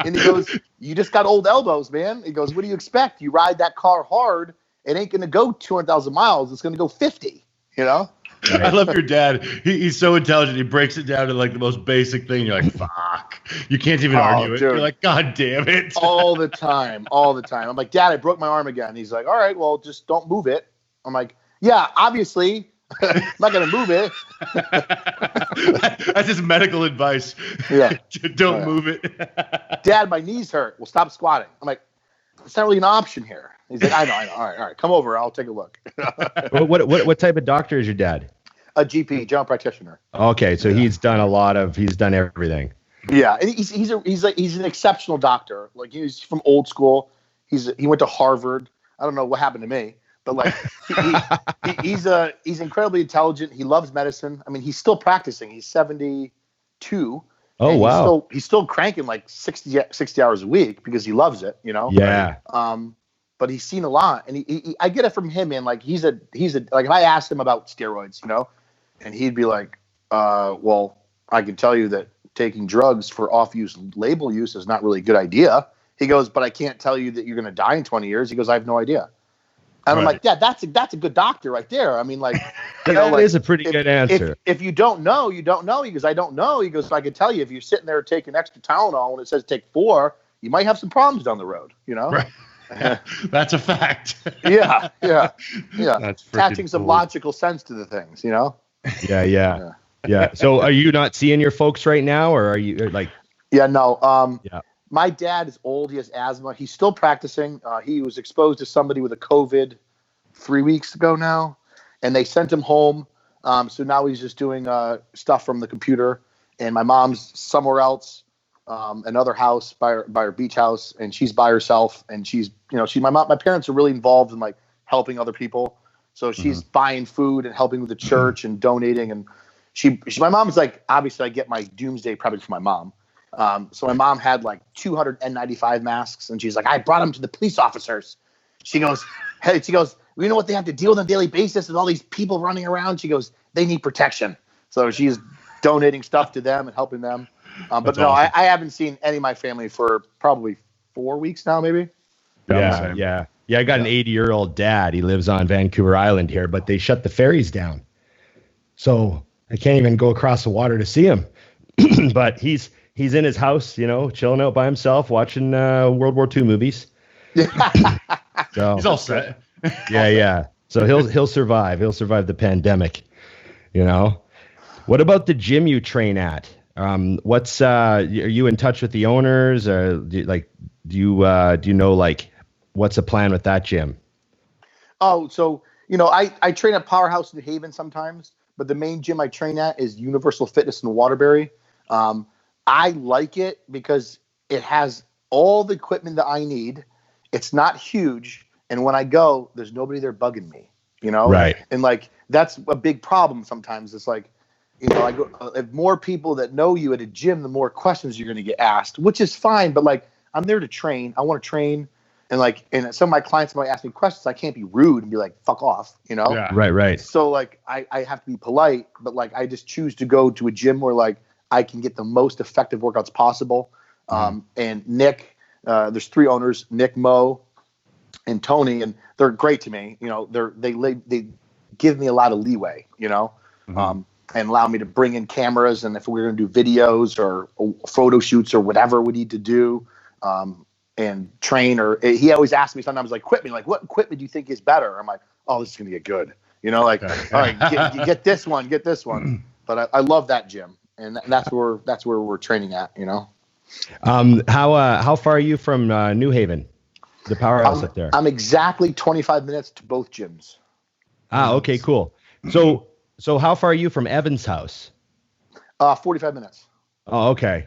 And he goes, you just got old elbows, man. He goes, what do you expect? You ride that car hard, it ain't going to go 200,000 miles. It's going to go 50, you know? Right. I love your dad. He's so intelligent. He breaks it down to like the most basic thing. You're like, fuck. You can't even argue it. You're like, God damn it. All the time. I'm like, Dad, I broke my arm again. He's like, all right, well, just don't move it. I'm like, yeah, obviously. I'm not going to move it. That's just medical advice. Yeah. Don't move it. Dad, my knees hurt. Well, stop squatting. I'm like, it's not really an option here. He's like, I know. All right. Come over. I'll take a look. What type of doctor is your dad? A GP, general practitioner. Okay, so he's done everything. Yeah, and he's an exceptional doctor. Like he's from old school. He went to Harvard. I don't know what happened to me, but like he's incredibly intelligent. He loves medicine. I mean, he's still practicing. He's 72. Oh wow. He's still cranking like 60 hours a week because he loves it. You know. Yeah. But he's seen a lot, and I get it from him, man. Like he's a like if I asked him about steroids, you know, and he'd be like, well, I can tell you that taking drugs for off-use label use is not really a good idea. He goes, but I can't tell you that you're going to die in 20 years. He goes, I have no idea. And I'm like, yeah, that's a good doctor right there. I mean, like, you know, that is a pretty good answer. If you don't know, you don't know. He goes, I don't know. He goes, so I can tell you if you're sitting there taking extra Tylenol and it says take 4, you might have some problems down the road, you know? Right. That's a fact. Yeah. That's attaching some cool. logical sense to the things, you know? Yeah. So are you not seeing your folks right now, or are you like? Yeah, no. My dad is old. He has asthma. He's still practicing. He was exposed to somebody with a COVID 3 weeks ago now, and they sent him home. So now he's just doing stuff from the computer. And my mom's somewhere else, another house by her beach house, and she's by herself. And she's, my parents are really involved in like helping other people. So she's buying food and helping with the church and donating. And my mom's like, obviously I get my doomsday prepping for my mom. So my mom had like 200 N95 masks, and she's like, I brought them to the police officers. She goes, you know what they have to deal with on a daily basis with all these people running around? She goes, they need protection. So she's donating stuff to them and helping them. But no, awesome. I haven't seen any of my family for probably 4 weeks now, maybe. Yeah. I got an 80-year-old dad. He lives on Vancouver Island here, but they shut the ferries down. So I can't even go across the water to see him. But he's in his house, chilling out by himself, watching World War II movies. So, he's all set. Yeah. So he'll survive. He'll survive the pandemic. What about the gym you train at? Are you in touch with the owners, or do you know like what's the plan with that gym? Oh, so I train at Powerhouse New Haven sometimes, but the main gym I train at is Universal Fitness in Waterbury. I like it because it has all the equipment that I need. It's not huge, and when I go, there's nobody there bugging me. Right? And like that's a big problem sometimes. It's like, I go, if more people that know you at a gym, the more questions you're going to get asked, which is fine. But like, I'm there to train. I want to train. And some of my clients might ask me questions. I can't be rude and be like, fuck off, Yeah. Right. So like, I have to be polite, but like, I just choose to go to a gym where like I can get the most effective workouts possible. And Nick, there's 3 owners, Nick, Mo, and Tony, and they're great to me. They give me a lot of leeway, and allow me to bring in cameras. And if we're going to do videos or photo shoots or whatever we need to do, and train, or he always asks me sometimes, like, quit me, like, what equipment do you think is better? I'm like, oh, this is going to get good. All right, get this one. But I love that gym, and that's where we're training at, How far are you from New Haven, the powerhouse up there? I'm exactly 25 minutes to both gyms. Okay, cool. So how far are you from Evan's house? 45 minutes. Oh, okay.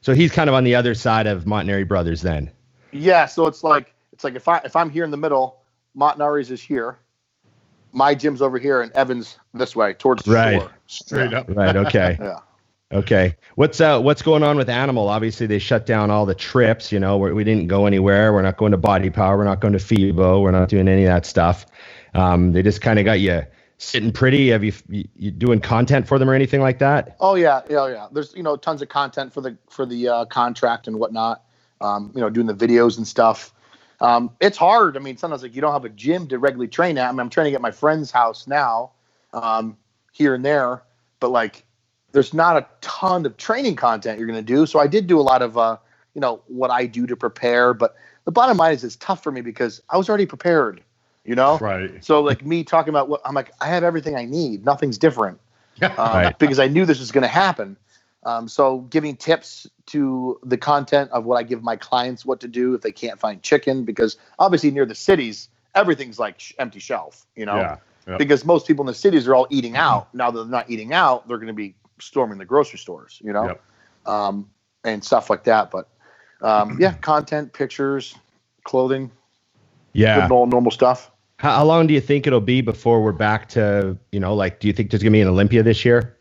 So he's kind of on the other side of Montanari Brothers then. Yeah, so it's like if I'm here in the middle, Montanari's is here, my gym's over here, and Evan's this way towards the shore. Straight up. Right. Okay. Yeah. Okay. What's going on with Animal? Obviously, they shut down all the trips. We didn't go anywhere. We're not going to Body Power. We're not going to FIBO. We're not doing any of that stuff. They just kind of got you sitting pretty. Have you doing content for them or anything like that? Oh yeah. There's tons of content for the contract and whatnot. Doing the videos and stuff. It's hard. I mean, sometimes like you don't have a gym to regularly train at. I mean, I'm training at my friend's house now, here and there, but like there's not a ton of training content you're going to do. So I did do a lot of what I do to prepare. But the bottom line is it's tough for me because I was already prepared. Right. So like me talking about what I'm like, I have everything I need. Nothing's different. Right. Because I knew this was going to happen. So giving tips to the content of what I give my clients what to do if they can't find chicken, because obviously near the cities, everything's like empty shelf, Yeah. Yep. Because most people in the cities are all eating out. Now that they're not eating out, they're going to be storming the grocery stores, Yep. And stuff like that. But content, pictures, clothing, Yeah. normal stuff. How long do you think it'll be before we're back to, do you think there's going to be an Olympia this year?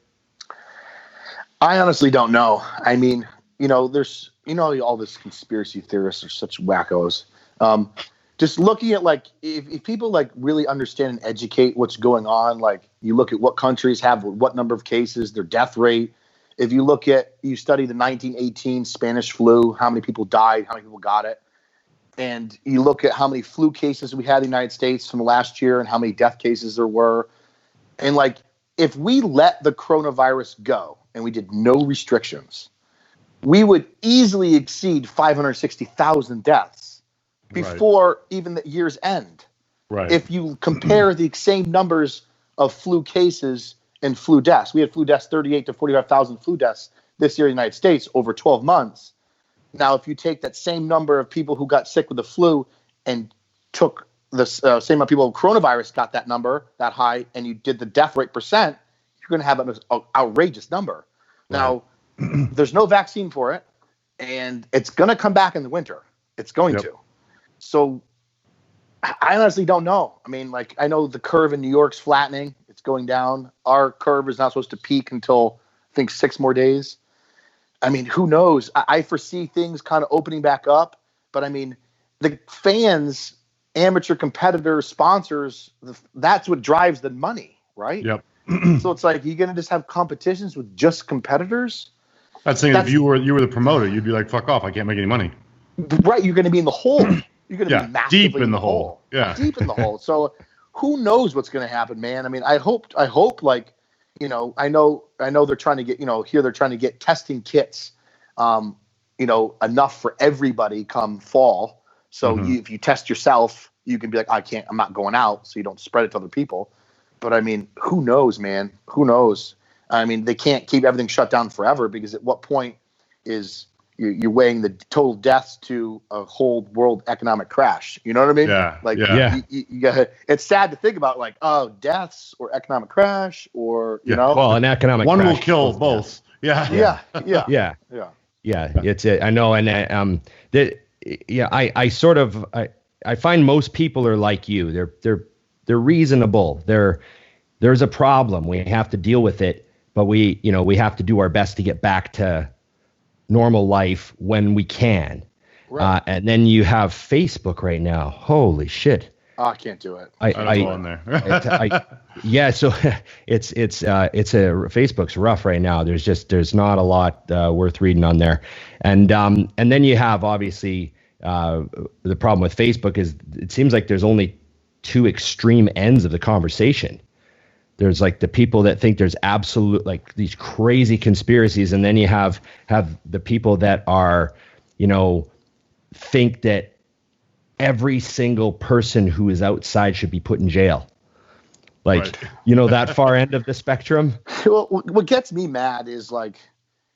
I honestly don't know. I mean, there's, all this conspiracy theorists are such wackos. Just looking at like, if people like really understand and educate what's going on, like you look at what countries have what number of cases, their death rate. If you study the 1918 Spanish flu, how many people died, how many people got it. And you look at how many flu cases we had in the United States from last year and how many death cases there were. And like, if we let the coronavirus go and we did no restrictions, we would easily exceed 560,000 deaths before even the year's end. Right. If you compare the same numbers of flu cases and flu deaths, we had flu deaths, 38 to 45,000 flu deaths this year in the United States over 12 months. Now, if you take that same number of people who got sick with the flu and took the same amount of people with coronavirus got that number that high, and you did the death rate percent, you're going to have an outrageous number. Right. Now, there's no vaccine for it, and it's going to come back in the winter. It's going to. So I honestly don't know. I mean, like, I know the curve in New York's flattening. It's going down. Our curve is not supposed to peak until, I think, 6 more days. I mean, who knows? I foresee things kind of opening back up. But, I mean, the fans, amateur competitors, sponsors, that's what drives the money, right? Yep. So it's like, you're going to just have competitions with just competitors? That's saying if you were the promoter, you'd be like, fuck off, I can't make any money. Right, you're going to be in the hole. You're going to be massively deep in the hole. Yeah, deep in the hole. So who knows what's going to happen, man? I mean, I hope, like, you know, I know they're trying to get, you know, here they're trying to get testing kits, you know, enough for everybody come fall. So if you test yourself, you can be like, I'm not going out, so you don't spread it to other people. But I mean, who knows, man? Who knows? I mean, they can't keep everything shut down forever, because at what point is you're weighing the total deaths to a whole world economic crash? You know what I mean? Yeah. Like, you gotta, it's sad to think about, like, oh, deaths or economic crash, or you know, well, an economic one crash will kill both. Yeah. It's it. I know, and I find most people are like you. They're reasonable. There's a problem. We have to deal with it, but we have to do our best to get back to normal life when we can. Right. And then you have Facebook right now. Holy shit. Oh, I can't do it. I don't go on there. So it's Facebook's rough right now. There's not a lot worth reading on there. And then you have, obviously, the problem with Facebook is it seems like there's only two extreme ends of the conversation. There's like the people that think there's absolute, like, these crazy conspiracies, and then you have the people that are, you know, think that every single person who is outside should be put in jail. Like, right. You know, that far end of the spectrum. Well, what gets me mad is, like,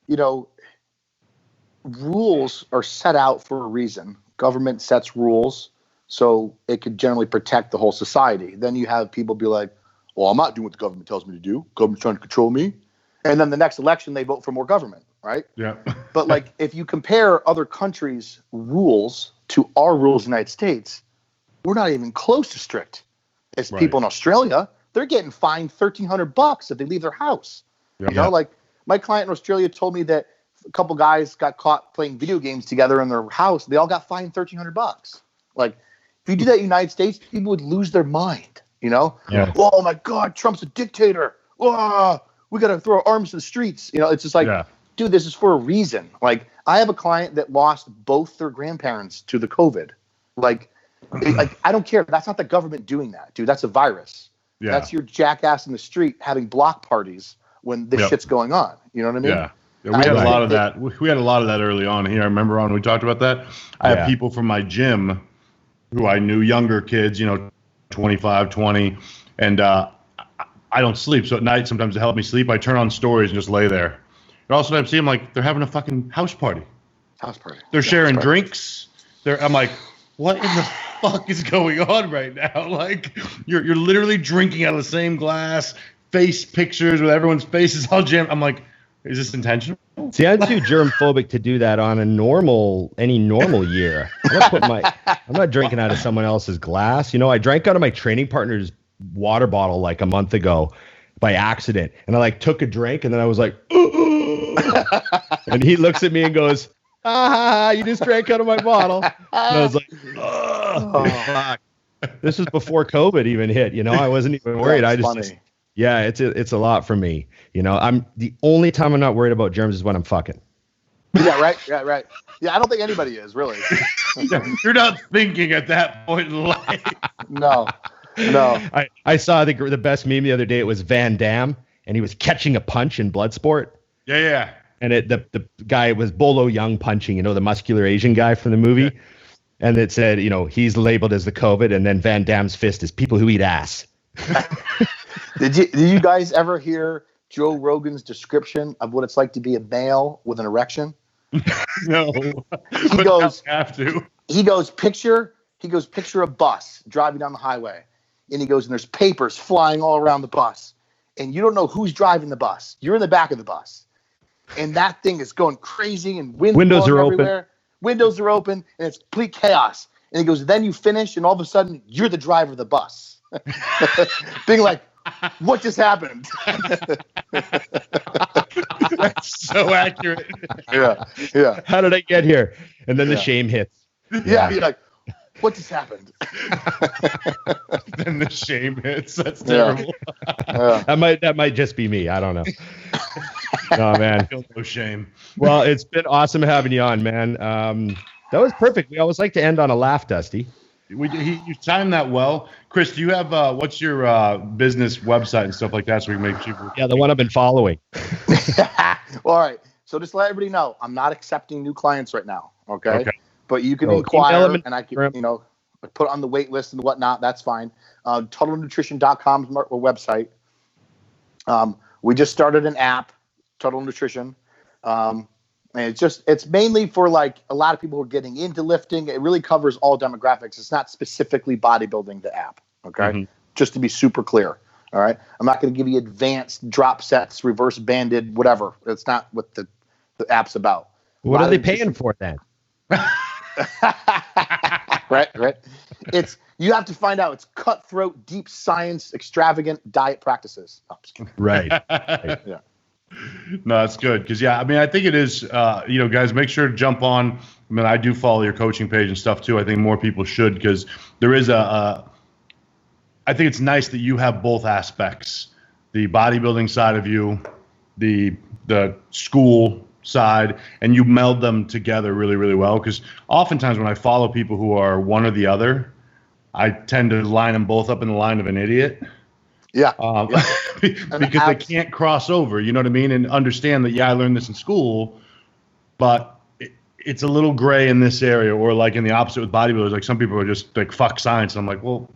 you know, rules are set out for a reason. Government sets rules so it could generally protect the whole society. Then you have people be like, well, I'm not doing what the government tells me to do. Government's trying to control me. And then the next election, they vote for more government, right? Yeah. But, like, if you compare other countries' rules to our rules in the United States, we're not even close to strict. As people in Australia, they're getting fined $1,300 if they leave their house. Yeah. You know, like, my client in Australia told me that a couple guys got caught playing video games together in their house. They all got fined $1,300. Like, if you do that in the United States, people would lose their mind. You know, oh my God, Trump's a dictator. Oh, we got to throw our arms to the streets. You know, it's just like, dude, this is for a reason. Like, I have a client that lost both their grandparents to the COVID. Like, I don't care. That's not the government doing that, dude. That's a virus. Yeah. That's your jackass in the street having block parties when this shit's going on. You know what I mean? Yeah. We had a lot of that. We had a lot of that early on here. I remember we talked about that. I have people from my gym who I knew, younger kids, you know, 25, 20, and I don't sleep. So at night, sometimes to help me sleep, I turn on stories and just lay there. And also, I see them like they're having a fucking house party. They're sharing drinks. I'm like, what in the fuck is going on right now? Like, you're literally drinking out of the same glass, face pictures with everyone's faces all jammed. I'm like, is this intentional? See, I'm too germ-phobic to do that on any normal year. I'm not drinking out of someone else's glass. You know, I drank out of my training partner's water bottle like a month ago by accident. And I, like, took a drink, and then I was like, ooh. And he looks at me and goes, you just drank out of my bottle. And I was like, fuck. This was before COVID even hit, you know? I wasn't even worried. It's a lot for me. You know, the only time I'm not worried about germs is when I'm fucking. Yeah, right. Yeah, I don't think anybody is, really. You're not thinking at that point in life. No. I saw the best meme the other day. It was Van Damme, and he was catching a punch in Bloodsport. Yeah. And the guy was Bolo Young punching, you know, the muscular Asian guy from the movie. Yeah. And it said, you know, he's labeled as the COVID, and then Van Damme's fist is people who eat ass. Did you guys ever hear Joe Rogan's description of what it's like to be a male with an erection? No, He goes, have to. He goes, picture a bus driving down the highway. And he goes, and there's papers flying all around the bus. And you don't know who's driving the bus. You're in the back of the bus. And that thing is going crazy and windows are everywhere. open. Windows are open and it's complete chaos. And he goes, then you finish and all of a sudden you're the driver of the bus. Being like, what just happened? That's so accurate. Yeah. How did I get here? And then the shame hits. Yeah. You're like, what just happened? Then the shame hits. That's terrible. That might just be me. I don't know. Oh man. Feel no shame. Well, it's been awesome having you on, man. That was perfect. We always like to end on a laugh, Dusty. You timed that well. Chris, do you have what's your business website and stuff like that so we can make sure? Yeah, the one I've been following. Well, all right. So just to let everybody know, I'm not accepting new clients right now. Okay. But you can inquire and I can, put on the wait list and whatnot. That's fine. TuttleNutrition.com is our website. We just started an app, Tuttle Nutrition. And it's mainly for like a lot of people who are getting into lifting. It really covers all demographics. It's not specifically bodybuilding, the app. Okay. Mm-hmm. Just to be super clear. All right. I'm not going to give you advanced drop sets, reverse banded, whatever. It's not what the app's about. What are they paying for then? Right. You have to find out. It's cutthroat, deep science, extravagant diet practices. Right. Yeah. No, that's good because I think it is. Guys, make sure to jump on. I do follow your coaching page and stuff too. I think more people should because there is I think it's nice that you have both aspects: the bodybuilding side of you, the school side, and you meld them together really, really well. Because oftentimes when I follow people who are one or the other, I tend to line them both up in the line of an idiot. Yeah. Because they can't cross over, you know what I mean? And understand that, I learned this in school, but it's a little gray in this area, or like in the opposite with bodybuilders. Like some people are just like, fuck science. And I'm like, well,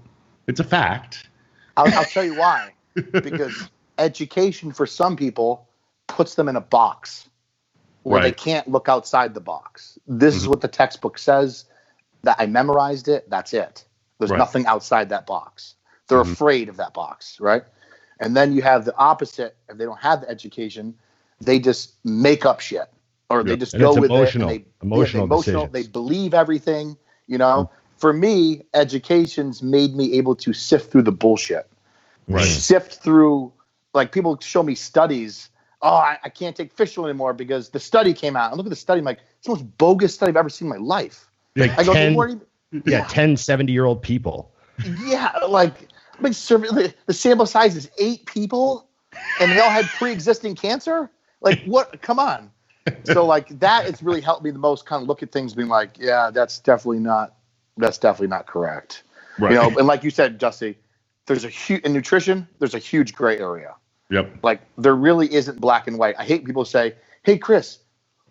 it's a fact. I'll tell you why. Because education for some people puts them in a box where they can't look outside the box. This is what the textbook says. That I memorized it. That's it. There's nothing outside that box. They're afraid of that box, right? And then you have the opposite. If they don't have the education, they just make up shit, or they just go with it. And emotional. They believe everything. For me, education's made me able to sift through the bullshit. Right. Sift through, like people show me studies. Oh, I can't take fish oil anymore because the study came out. I look at the study. I'm like, it's the most bogus study I've ever seen in my life. Like I go, 10 70-year-old people. Yeah, like the sample size is 8 people, and they all had pre-existing cancer. Like, what? Come on. So, like that, it's really helped me the most. Kind of look at things, being like, yeah, that's definitely not correct. Right. And like you said, Dusty, there's in nutrition, there's a huge gray area. Yep. Like there really isn't black and white. I hate people say, "Hey, Chris,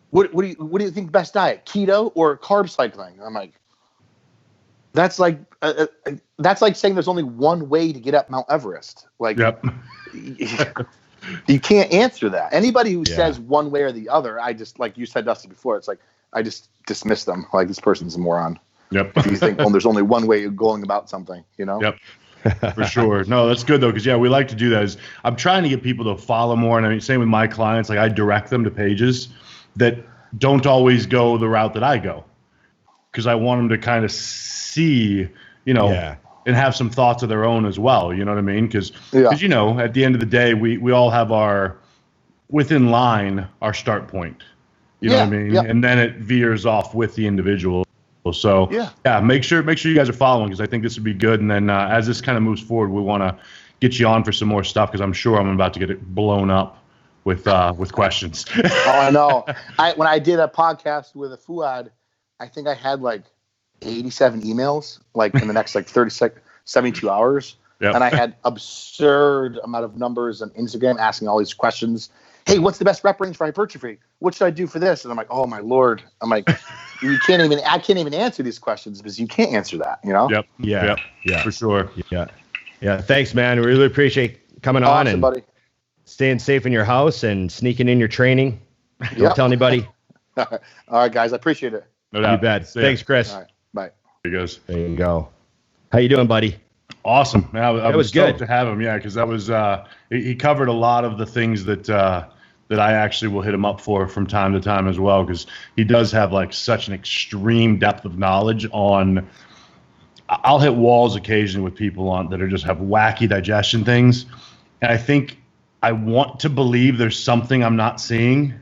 what do you think the best diet? Keto or carb cycling?" I'm like, that's like saying there's only one way to get up Mount Everest. Like, you can't answer that. Anybody who says one way or the other, I just, like you said, Dusty, before, it's like I just dismiss them. Like, this person's a moron. Yep. If you think, there's only one way of going about something, Yep. For sure. No, that's good though, because we like to do that. I'm trying to get people to follow more, and same with my clients. Like I direct them to pages that don't always go the route that I go, because I want them to kind of see, and have some thoughts of their own as well. You know what I mean? Because at the end of the day, we all have our within line our start point. You know what I mean? Yep. And then it veers off with the individual. So make sure you guys are following, because I think this would be good. And then as this kind of moves forward, we want to get you on for some more stuff, because I'm sure I'm about to get it blown up with questions. Oh, I know. When I did a podcast with a Fuad, I think I had like 87 emails like in the next like 72 hours. Yep. And I had absurd amount of numbers on Instagram asking all these questions. Hey, what's the best rep range for hypertrophy? What should I do for this? And I'm like, oh my Lord. I'm like, I can't even answer these questions, because you can't answer that, Yep. Yeah. For sure. Yeah. Thanks, man. We really appreciate coming on and buddy. Staying safe in your house and sneaking in your training. Don't tell anybody. All right, guys. I appreciate it. No doubt. You bet. Thanks, Chris. All right. Bye. There he goes. There you go. How you doing, buddy? Awesome. Man, I was stoked good to have him. Yeah, because that was he covered a lot of the things that I actually will hit him up for from time to time as well, because he does have like such an extreme depth of knowledge on. I'll hit walls occasionally with people on that are just have wacky digestion things, and I think I want to believe there's something I'm not seeing,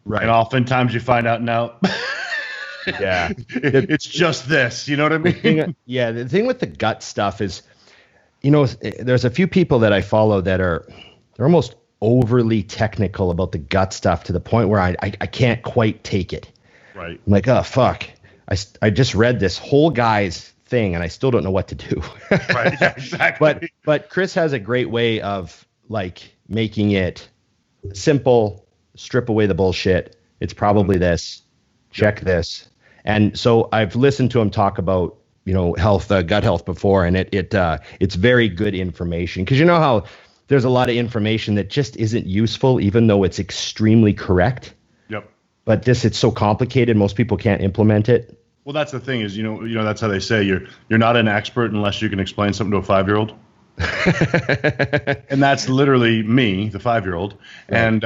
right? And oftentimes you find out no. Yeah, it's just this. You know what I mean? The thing with the gut stuff is, there's a few people that I follow that they're almost overly technical about the gut stuff to the point where I can't quite take it. Right. I'm like, oh fuck, I just read this whole guy's thing and I still don't know what to do. Right. Yeah, exactly. But Chris has a great way of like making it simple, strip away the bullshit. It's probably this. Check this. And so I've listened to him talk about, health, gut health before, and it's very good information, because you know how there's a lot of information that just isn't useful, even though it's extremely correct. Yep. But it's so complicated, most people can't implement it. Well, that's the thing is, that's how they say you're not an expert unless you can explain something to a 5-year-old. And that's literally me, the 5-year-old. Right.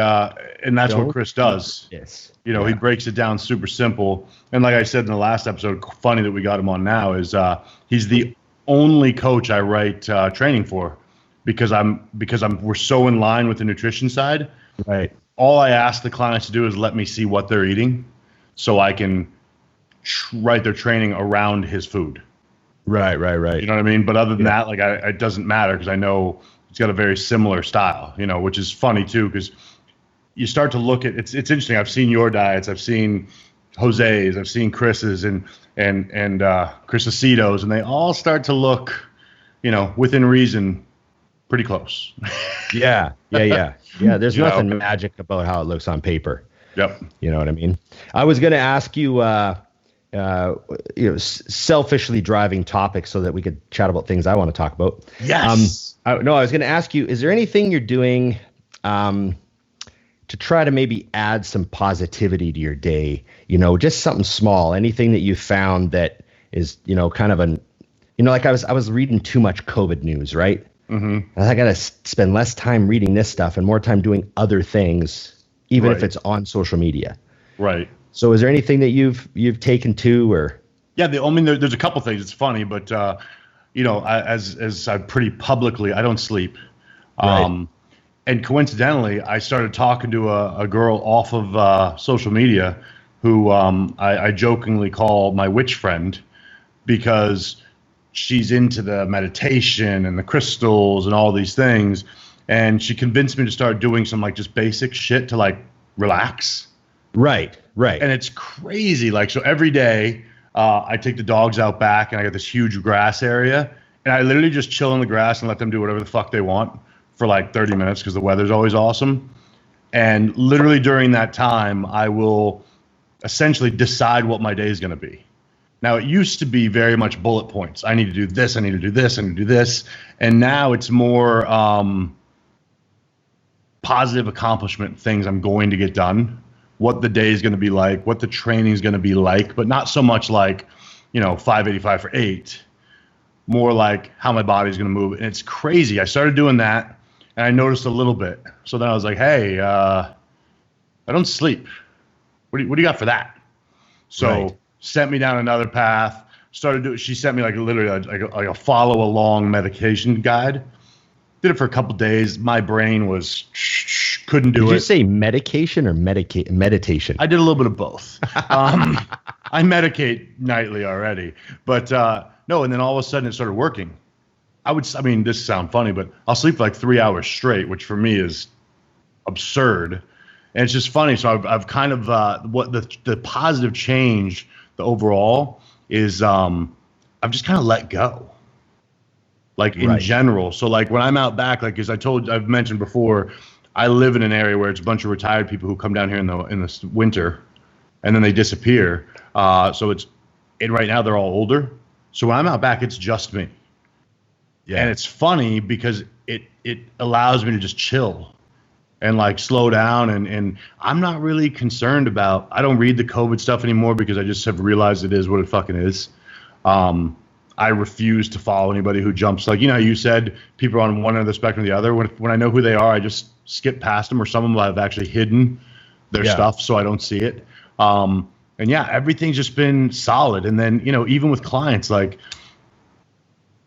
And that's what Chris does. Yes. He breaks it down super simple. And like I said in the last episode, funny that we got him on now, is he's the only coach I write training for, because we're so in line with the nutrition side. Right. All I ask the clients to do is let me see what they're eating so I can write their training around his food. Right. You know what I mean? But other than that, like it doesn't matter, because I know it's got a very similar style, which is funny too, because you start to look at it's interesting. I've seen your diets, I've seen Jose's, I've seen Chris's and Chris Aceto's, and they all start to look, within reason, pretty close. Yeah. There's nothing magic about how it looks on paper. Yep. You know what I mean? I was going to ask you, selfishly driving topics so that we could chat about things I want to talk about. Yes. I was going to ask you, is there anything you're doing to try to maybe add some positivity to your day? Just something small, anything that you found that is, kind of like I was reading too much COVID news, right? Mm-hmm. I got to spend less time reading this stuff and more time doing other things, even if it's on social media. Right. So is there anything that you've taken to, or? Yeah, there's a couple things. It's funny, but as I pretty publicly, I don't sleep. Right. And coincidentally, I started talking to a girl off of social media who I jokingly call my witch friend, because she's into the meditation and the crystals and all these things. And she convinced me to start doing some like just basic shit to like relax. Right. And it's crazy. Like, so every day I take the dogs out back and I got this huge grass area, and I literally just chill in the grass and let them do whatever the fuck they want for like 30 minutes because the weather's always awesome. And literally during that time, I will essentially decide what my day is going to be. Now, it used to be very much bullet points. I need to do this. I need to do this. I need to do this. And now it's more positive accomplishment things I'm going to get done, what the day is going to be like, what the training is going to be like, but not so much like, 585 for 8, more like how my body's going to move. And it's crazy. I started doing that and I noticed a little bit. So then I was like, hey, I don't sleep. What do you got for that? So sent me down another path, she sent me like literally like a follow along medication guide. Did it for a couple days. My brain was couldn't do it. Did you say medication or meditation? I did a little bit of both. I medicate nightly already, but no. And then all of a sudden it started working. This sounds funny, but I'll sleep for like 3 hours straight, which for me is absurd. And it's just funny. So I've kind of what the positive change, the overall is I've just kind of let go. Like in general. So like when I'm out back, like as I've mentioned before, I live in an area where it's a bunch of retired people who come down here in the winter and then they disappear. So right now they're all older. So when I'm out back, it's just me. Yeah. And it's funny because it allows me to just chill and like slow down. And I'm not really concerned about, I don't read the COVID stuff anymore because I just have realized it is what it fucking is. I refuse to follow anybody who jumps, like, you know, you said people are on one end of the spectrum or the other. When I know who they are, I just skip past them, or some of them I've actually hidden their stuff so I don't see it. And yeah, everything's just been solid. And then, you know, even with clients, like,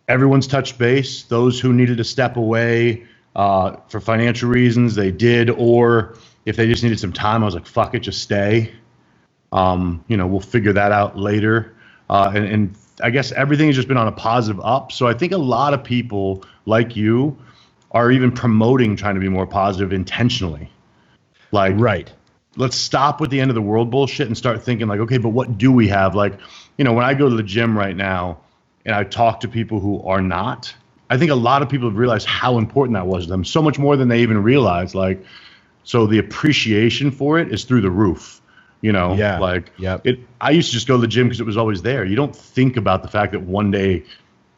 everyone's touched base. Those who needed to step away for financial reasons, they did. Or if they just needed some time, I was like, fuck it, just stay. You know, we'll figure that out later. And I guess everything has just been on a positive up. So I think a lot of people like you are even promoting trying to be more positive intentionally. Like, right. Let's stop with the end of the world bullshit and start thinking like, okay, but what do we have? Like, you know, when I go to the gym right now and I talk to people who are not, I think a lot of people have realized how important that was to them, so much more than they even realized. Like, so the appreciation for it is through the roof, you know? Yeah. Like, I used to just go to the gym because it was always there. You don't think about the fact that one day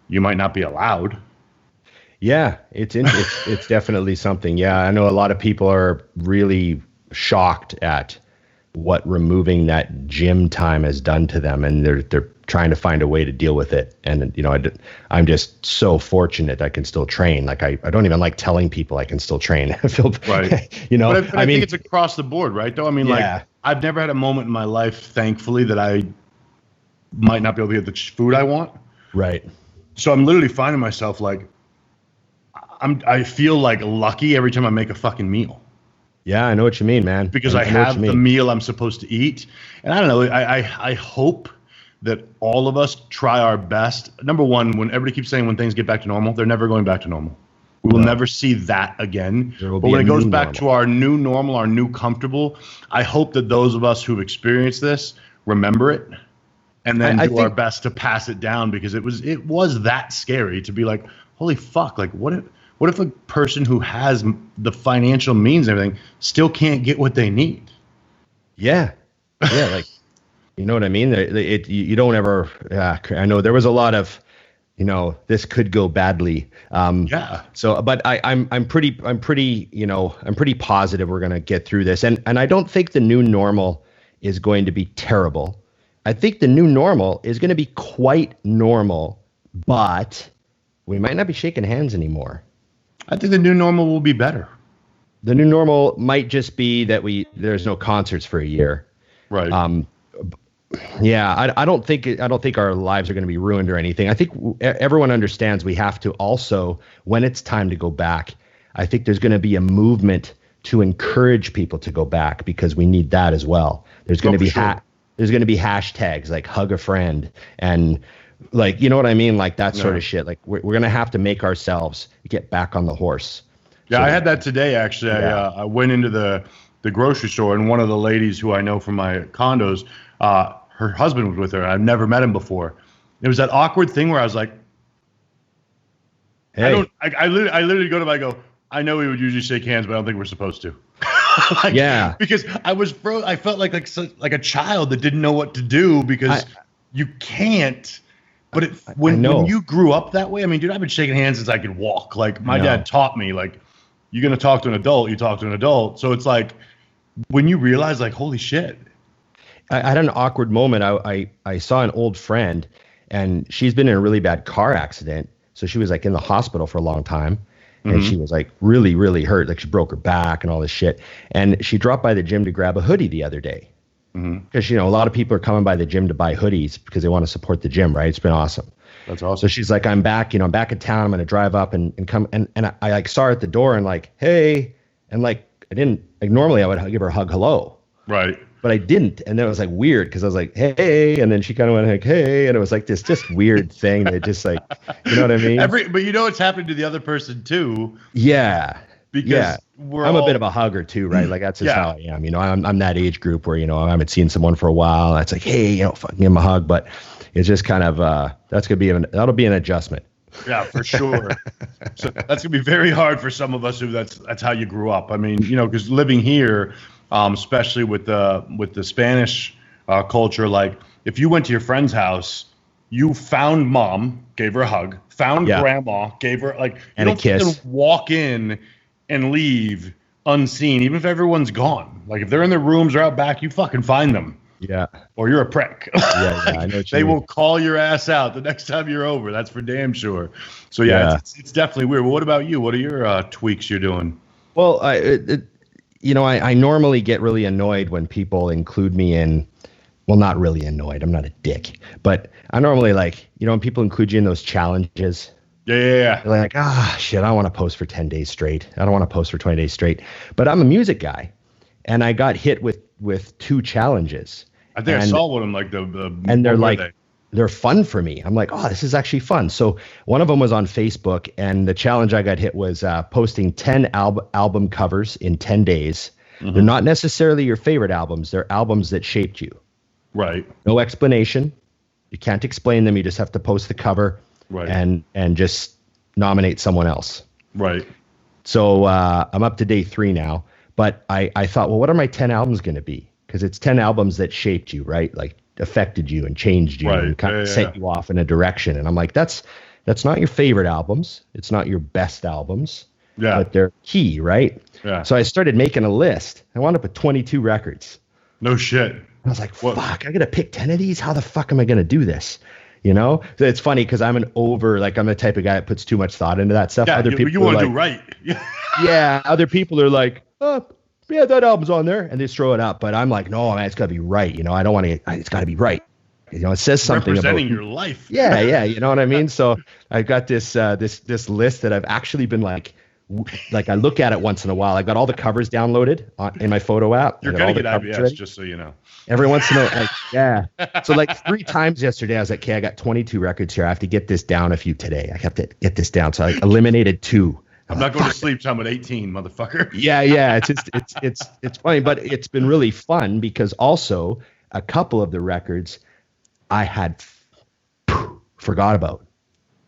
you might not be allowed. Yeah, it's definitely something. Yeah, I know a lot of people are really shocked at what removing that gym time has done to them, and they're trying to find a way to deal with it. And you know, I'm just so fortunate I can still train. Like I don't even like telling people I can still train. I feel right. You know, but I mean, think it's across the board, right? Though I mean, like I've never had a moment in my life, thankfully, that I might not be able to get the food I want. Right. So I'm literally finding myself like I feel like lucky every time I make a fucking meal. Yeah, I know what you mean, man. Because I have the meal I'm supposed to eat. And I don't know, I hope that all of us try our best. Number one, when everybody keeps saying when things get back to normal, they're never going back to normal. We will never see that again. But when it goes back to our new normal, our new comfortable, I hope that those of us who've experienced this remember it and then do our best to pass it down, because it was that scary to be like, holy fuck, like what if a person who has the financial means and everything still can't get what they need? Yeah. Yeah, like, you know what I mean? You don't ever. I know there was a lot of, you know, this could go badly. So, but I'm pretty, you know, I'm pretty positive we're gonna get through this, and I don't think the new normal is going to be terrible. I think the new normal is going to be quite normal, but we might not be shaking hands anymore. I think the new normal will be better. The new normal might just be that there's no concerts for a year. Right. Yeah, I don't think our lives are going to be ruined or anything. I think everyone understands we have to also, when it's time to go back, I think there's going to be a movement to encourage people to go back, because we need that as well. There's going to be there's going to be hashtags like hug a friend and, like, you know what I mean? Like that sort of shit. Like we're going to have to make ourselves get back on the horse. Yeah, so, I had that today, actually. Yeah. I went into the grocery store, and one of the ladies who I know from my condos, her husband was with her. I've never met him before. It was that awkward thing where I was like, hey. I literally go to him, I go, I know we would usually shake hands, but I don't think we're supposed to. Like, yeah. Because I felt like a child that didn't know what to do, because you can't. But when you grew up that way, I mean, dude, I've been shaking hands since I could walk. Like my dad taught me, like, you're going to talk to an adult, you talk to an adult. So it's like, when you realize, like, holy shit. I had an awkward moment. I saw an old friend, and she's been in a really bad car accident. So she was like in the hospital for a long time. And she was like really, really hurt. Like she broke her back and all this shit. And she dropped by the gym to grab a hoodie the other day. Because, you know, a lot of people are coming by the gym to buy hoodies because they want to support the gym, right? It's been awesome. That's awesome. So she's like, I'm back in town. I'm going to drive up and come. And I like saw her at the door and like, hey. And like, I didn't, like, normally I would give her a hug, hello. Right. But I didn't. And then it was like weird because I was like, hey. And then she kind of went like, hey. And it was like this just weird thing that just like, you know what I mean? But you know what's happened to the other person too. Yeah. Because I'm a bit of a hugger too, right? Like that's just how I am. You know, I'm that age group where, you know, I haven't seen someone for a while. And it's like, hey, you know, fucking give him a hug. But it's just kind of that'll be an adjustment. Yeah, for sure. So that's gonna be very hard for some of us who that's how you grew up. I mean, you know, because living here, especially with the Spanish culture, like if you went to your friend's house, you found mom, gave her a hug, found grandma, gave her like, and a kiss. Walk in and leave unseen, even if everyone's gone. Like if they're in their rooms or out back, you fucking find them. Yeah. Or you're a prick. Yeah, I know what They you mean. will call your ass out the next time you're over. That's for damn sure. So yeah. It's definitely weird. Well, what about you? What are your tweaks you're doing? Well, I normally get really annoyed when people include me in, well, not really annoyed. I'm not a dick, but I normally when people include you in those challenges. Yeah. They're like, shit, I don't want to post for 10 days straight. I don't want to post for 20 days straight. But I'm a music guy, and I got hit with 2 challenges. I think I saw one of them, and they're fun for me. I'm like, this is actually fun. So one of them was on Facebook, and the challenge I got hit was posting 10 album covers in 10 days. Mm-hmm. They're not necessarily your favorite albums. They're albums that shaped you. Right. No explanation. You can't explain them. You just have to post the cover. Right. And just nominate someone else. Right. So I'm up to day 3 now. But I thought, well, what are my 10 albums going to be? Because it's 10 albums that shaped you, right? Like affected you and changed you and kind of sent you off in a direction. And I'm like, that's not your favorite albums. It's not your best albums. Yeah. But they're key, right? Yeah. So I started making a list. I wound up with 22 records. No shit. I was like, fuck, I got to pick 10 of these? How the fuck am I going to do this? So it's funny because I'm I'm the type of guy that puts too much thought into that stuff. Yeah, other people you want to do right. Yeah, other people are like, yeah, that album's on there, and they just throw it up. But I'm like, no, man, it's got to be right. I don't want to. It's got to be right. It says something representing about your life. Yeah, you know what I mean. So I got this list that I've actually been like I look at it once in a while. I got all the covers downloaded in my photo app. You're gonna get IBS, just so you know. Every once in a while, yeah. So 3 times yesterday, I was like, okay, I got 22 records here. I have to get this down a few today. I have to get this down. So I eliminated 2. I'm not going to sleep till I'm at 18, motherfucker. Yeah. It's funny, but it's been really fun because also a couple of the records I had forgot about.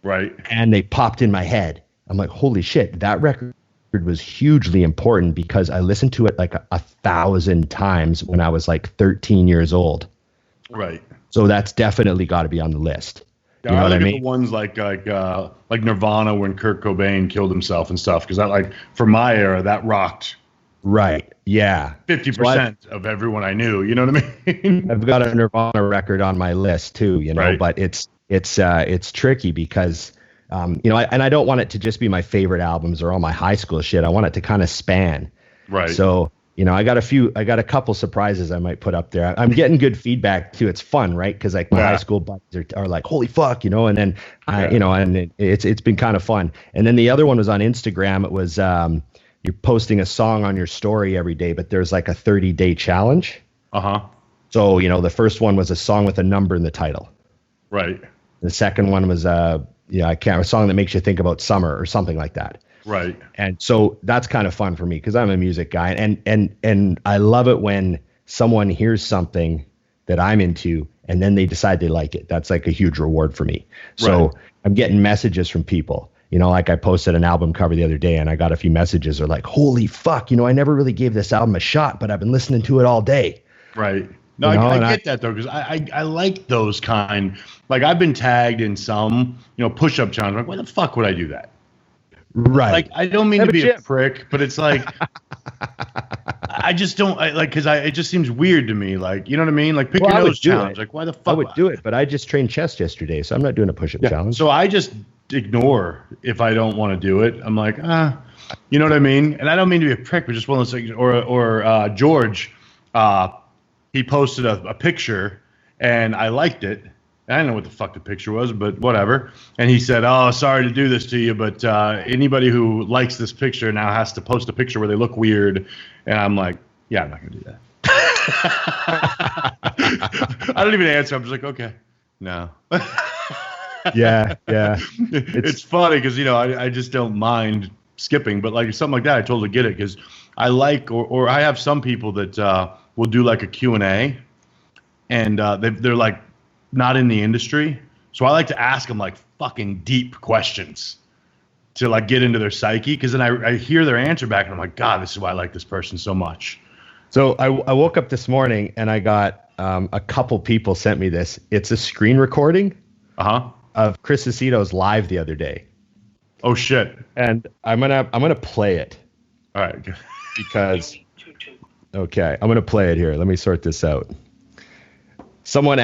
Right. And they popped in my head. I'm like, holy shit, that record was hugely important because I listened to it like 1,000 times when I was 13 years old. Right. So that's definitely got to be on the list. You know what I mean? The ones like Nirvana when Kurt Cobain killed himself and stuff, because that for my era that rocked. Right. Yeah. 50% of everyone I knew. You know what I mean? I've got a Nirvana record on my list too. Right. But it's tricky because. I don't want it to just be my favorite albums or all my high school shit. I want it to kind of span. Right. So, I got a couple surprises I might put up there. I'm getting good feedback too. It's fun, right? Because my high school buddies are like, holy fuck, and then, it's been kind of fun. And then the other one was on Instagram. It was, you're posting a song on your story every day, but there's a 30-day challenge. Uh-huh. So, the first one was a song with a number in the title. Right. The second one was, a song that makes you think about summer or something like that. Right. And so that's kind of fun for me because I'm a music guy, and I love it when someone hears something that I'm into and then they decide they like it. That's a huge reward for me. So I'm getting messages from people. I posted an album cover the other day and I got a few messages that are like, holy fuck, I never really gave this album a shot, but I've been listening to it all day. Right. No, I get that though, because I like those kind. I've been tagged in some, push-up challenge. Like, why the fuck would I do that? Right. I don't mean to be a prick, but it's I just don't because it just seems weird to me. You know what I mean? Pick your nose challenge. Why the fuck? I would do it, but I just trained chest yesterday, so I'm not doing a push-up challenge. So I just ignore if I don't want to do it. I'm like, you know what I mean? And I don't mean to be a prick, but just one of those things. Or George, he posted a picture and I liked it. I don't know what the fuck the picture was, but whatever. And he said, oh, sorry to do this to you, but anybody who likes this picture now has to post a picture where they look weird. And I'm like, yeah, I'm not going to do that. I don't even answer. I'm just like, okay, no. Yeah. It's funny because, I just don't mind skipping. But something like that, I totally get it because I like or I have some people that will do a Q&A and they're not in the industry. So I like to ask them fucking deep questions to get into their psyche. Cause then I hear their answer back and I'm like, God, this is why I like this person so much. So I woke up this morning and I got a couple people sent me this. It's a screen recording of Chris Aceto's live the other day. Oh shit. And I'm gonna play it. All right. because. Okay, I'm gonna play it here. Let me sort this out. Someone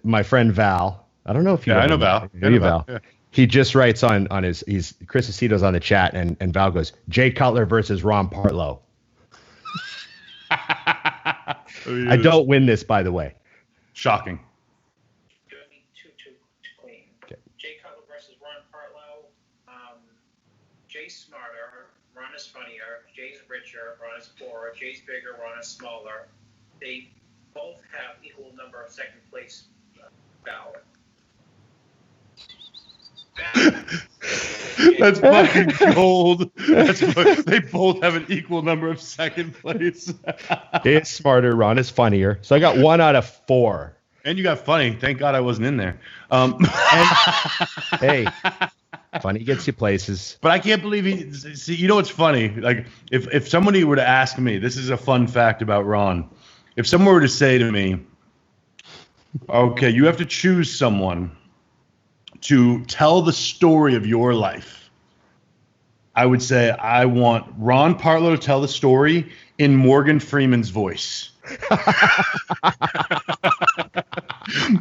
my friend Val. I don't know if you. Yeah, I know Val. Val. Yeah. He just writes on his. Chris Aceto's on the chat, and Val goes, Jay Cutler versus Ron Partlow. I don't win this, by the way. Shocking. Okay. Jay Cutler versus Ron Partlow. Jay's smarter, Ron is funnier. Jay's richer, Ron is poorer. Jay's bigger, Ron is smaller. They both have equal number of second place ballots. That's fucking gold. They both have an equal number of second place. Jay is smarter, Ron is funnier. So I got 1 out of 4. And you got funny. Thank God I wasn't in there. Hey, funny gets you places. But I can't believe see, you know what's funny? Like, if somebody were to ask me, this is a fun fact about Ron. If someone were to say to me, okay, you have to choose someone to tell the story of your life, I would say I want Ron Partlow to tell the story in Morgan Freeman's voice.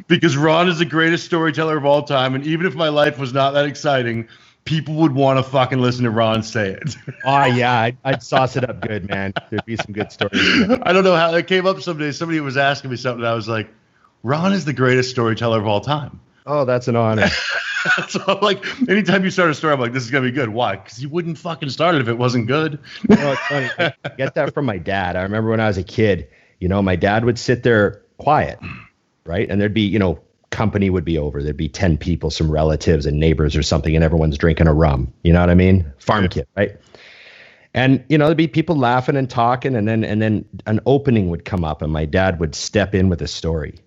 Because Ron is the greatest storyteller of all time, and even if my life was not that exciting, people would want to fucking listen to Ron say it. Oh, yeah, I'd sauce it up good, man. There'd be some good stories. I don't know how it came up someday. Somebody was asking me something, and I was like, Ron is the greatest storyteller of all time. Oh, that's an honor. So, like, anytime you start a story, I'm like, this is going to be good. Why? Because you wouldn't fucking start it if it wasn't good. You know, it's funny. I get that from my dad. I remember when I was a kid, my dad would sit there quiet, right? And there'd be, company would be over. There'd be 10 people, some relatives and neighbors or something, and everyone's drinking a rum. You know what I mean? Farm kid, right? And, there'd be people laughing and talking, and then an opening would come up, and my dad would step in with a story.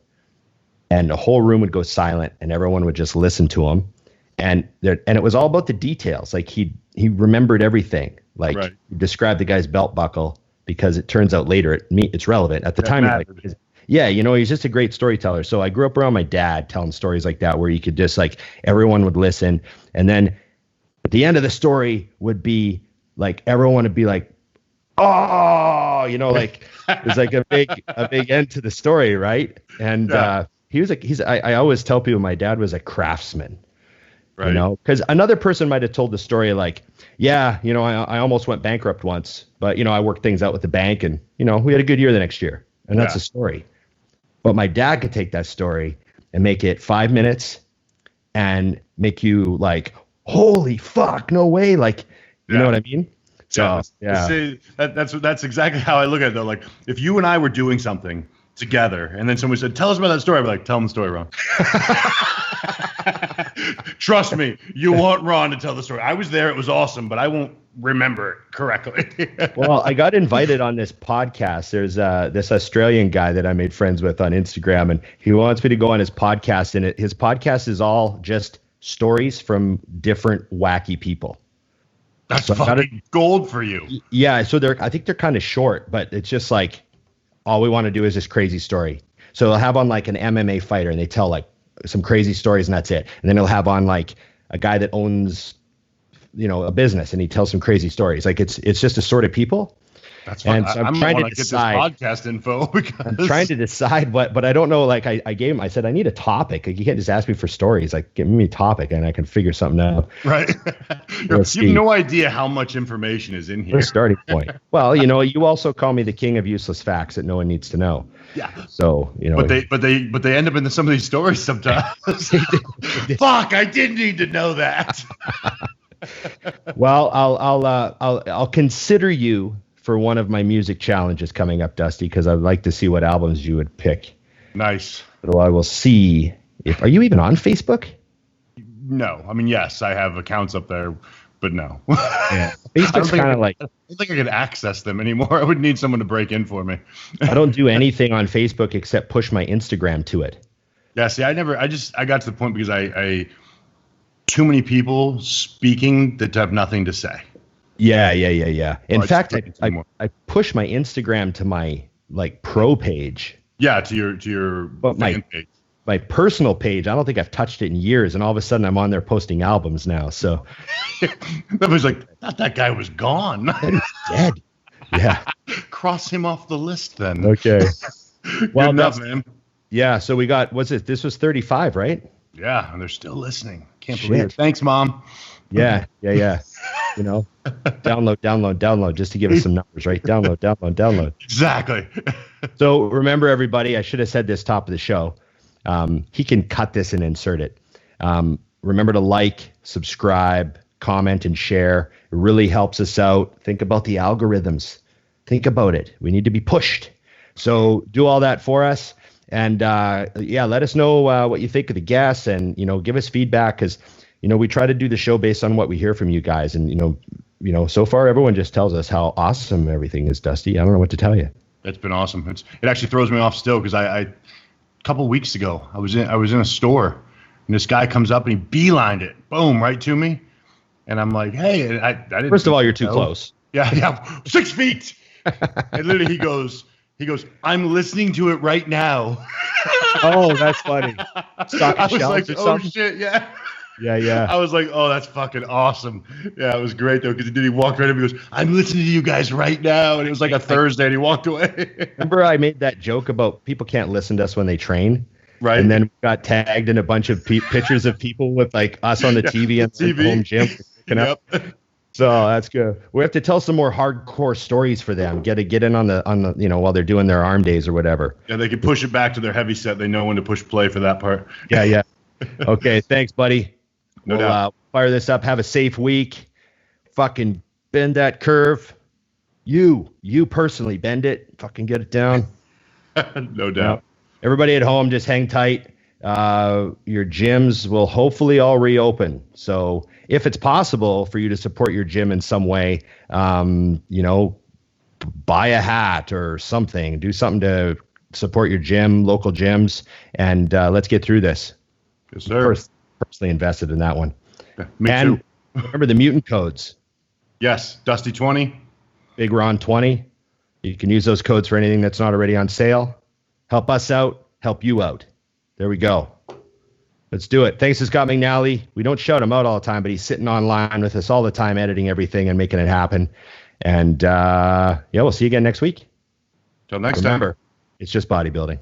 And the whole room would go silent, and everyone would just listen to him. And it was all about the details. Like he remembered everything. Like right. He described the guy's belt buckle because it turns out later it's relevant. At the time, he's just a great storyteller. So I grew up around my dad telling stories like that, where you could just like everyone would listen, and then at the end of the story would be like everyone would be like, oh, like there's like a big end to the story, right? And I always tell people my dad was a craftsman, right? Because another person might have told the story like, I almost went bankrupt once, but I worked things out with the bank, and we had a good year the next year, and that's a story. But my dad could take that story and make it 5 minutes and make you like, holy fuck, no way, like you know what I mean? So See, that's exactly how I look at it though. Like if you and I were doing something together, and then somebody said, "Tell us about that story," I'd be like, "Tell them the story, Ron." Trust me, you want Ron to tell the story. I was there; it was awesome, but I won't remember it correctly. Well, I got invited on this podcast. There's this Australian guy that I made friends with on Instagram, and he wants me to go on his podcast. And his podcast is all just stories from different wacky people. That's fucking gold for you. Yeah, so I think they're kind of short, but it's just like, all we want to do is this crazy story. So they'll have on like an MMA fighter, and they tell like some crazy stories, and that's it. And then they'll have on like a guy that owns, a business, and he tells some crazy stories. Like it's just a sort of people. That's fine. And so I'm trying to decide get this podcast info because I'm trying to decide but I don't know. Like I said, I need a topic. Like you can't just ask me for stories. Like give me a topic and I can figure something out. Right. You have no idea how much information is in here. What a starting point. Well, you also call me the king of useless facts that no one needs to know. Yeah. So, But they end up in some of these stories sometimes. Fuck, I didn't need to know that. Well, I'll consider you for one of my music challenges coming up, Dusty, because I'd like to see what albums you would pick. Nice. So I will see are you even on Facebook? No. I mean, yes, I have accounts up there, but no. Yeah. Facebook's kind of like, I don't think I could access them anymore. I would need someone to break in for me. I don't do anything on Facebook except push my Instagram to it. Yeah. See, I got to the point because I too many people speaking that have nothing to say. Yeah. In fact, I push my Instagram to my like pro page. Yeah, to your fan page. My personal page, I don't think I've touched it in years, and all of a sudden I'm on there posting albums now. So everybody's like, "Thought that guy was gone." He's dead. Yeah. Cross him off the list then. Okay. Well, good enough, man. Yeah. So we got, this was 35, right? Yeah. And they're still listening. Can't Shit. believe it. Thanks, Mom. Yeah. You know, download, just to give us some numbers, right? Download. Exactly. So remember, everybody, I should have said this top of the show. He can cut this and insert it. Remember to like, subscribe, comment, and share. It really helps us out. Think about the algorithms. Think about it. We need to be pushed. So do all that for us. And let us know what you think of the guests, and, give us feedback, because, we try to do the show based on what we hear from you guys. And, so far everyone just tells us how awesome everything is, Dusty. I don't know what to tell you. It's been awesome. It actually throws me off still, because I a couple of weeks ago I was in a store, and this guy comes up and he beelined it, boom, right to me, and I'm like, hey, I didn't. First of all, you're too close. Yeah, 6 feet. And literally he goes, I'm listening to it right now. Oh, that's funny. I was like, oh shit, yeah. Yeah. I was like, oh, that's fucking awesome. Yeah, it was great though, because he walked right up and he goes, I'm listening to you guys right now. And it was like a Thursday, and he walked away. Remember I made that joke about people can't listen to us when they train? Right. And then we got tagged in a bunch of pictures of people with like us on the TV and the home gym. Yep. So that's good. We have to tell some more hardcore stories for them. Get in on the while they're doing their arm days or whatever. Yeah, they can push it back to their heavy set. They know when to push play for that part. Yeah. Okay, thanks, buddy. No doubt. Fire this up. Have a safe week. Fucking bend that curve. You personally bend it. Fucking get it down. No doubt. Everybody at home, just hang tight. Your gyms will hopefully all reopen. So if it's possible for you to support your gym in some way, buy a hat or something. Do something to support your gym, local gyms, and let's get through this. Yes, sir. Personally invested in that one. Yeah, me and too. Remember the mutant codes. Yes, Dusty 20. Big Ron 20. You can use those codes for anything that's not already on sale. Help us out. Help you out. There we go. Let's do it. Thanks to Scott McNally. We don't shout him out all the time, but he's sitting online with us all the time, editing everything and making it happen. And we'll see you again next week. Till next Remember, time. it's just bodybuilding.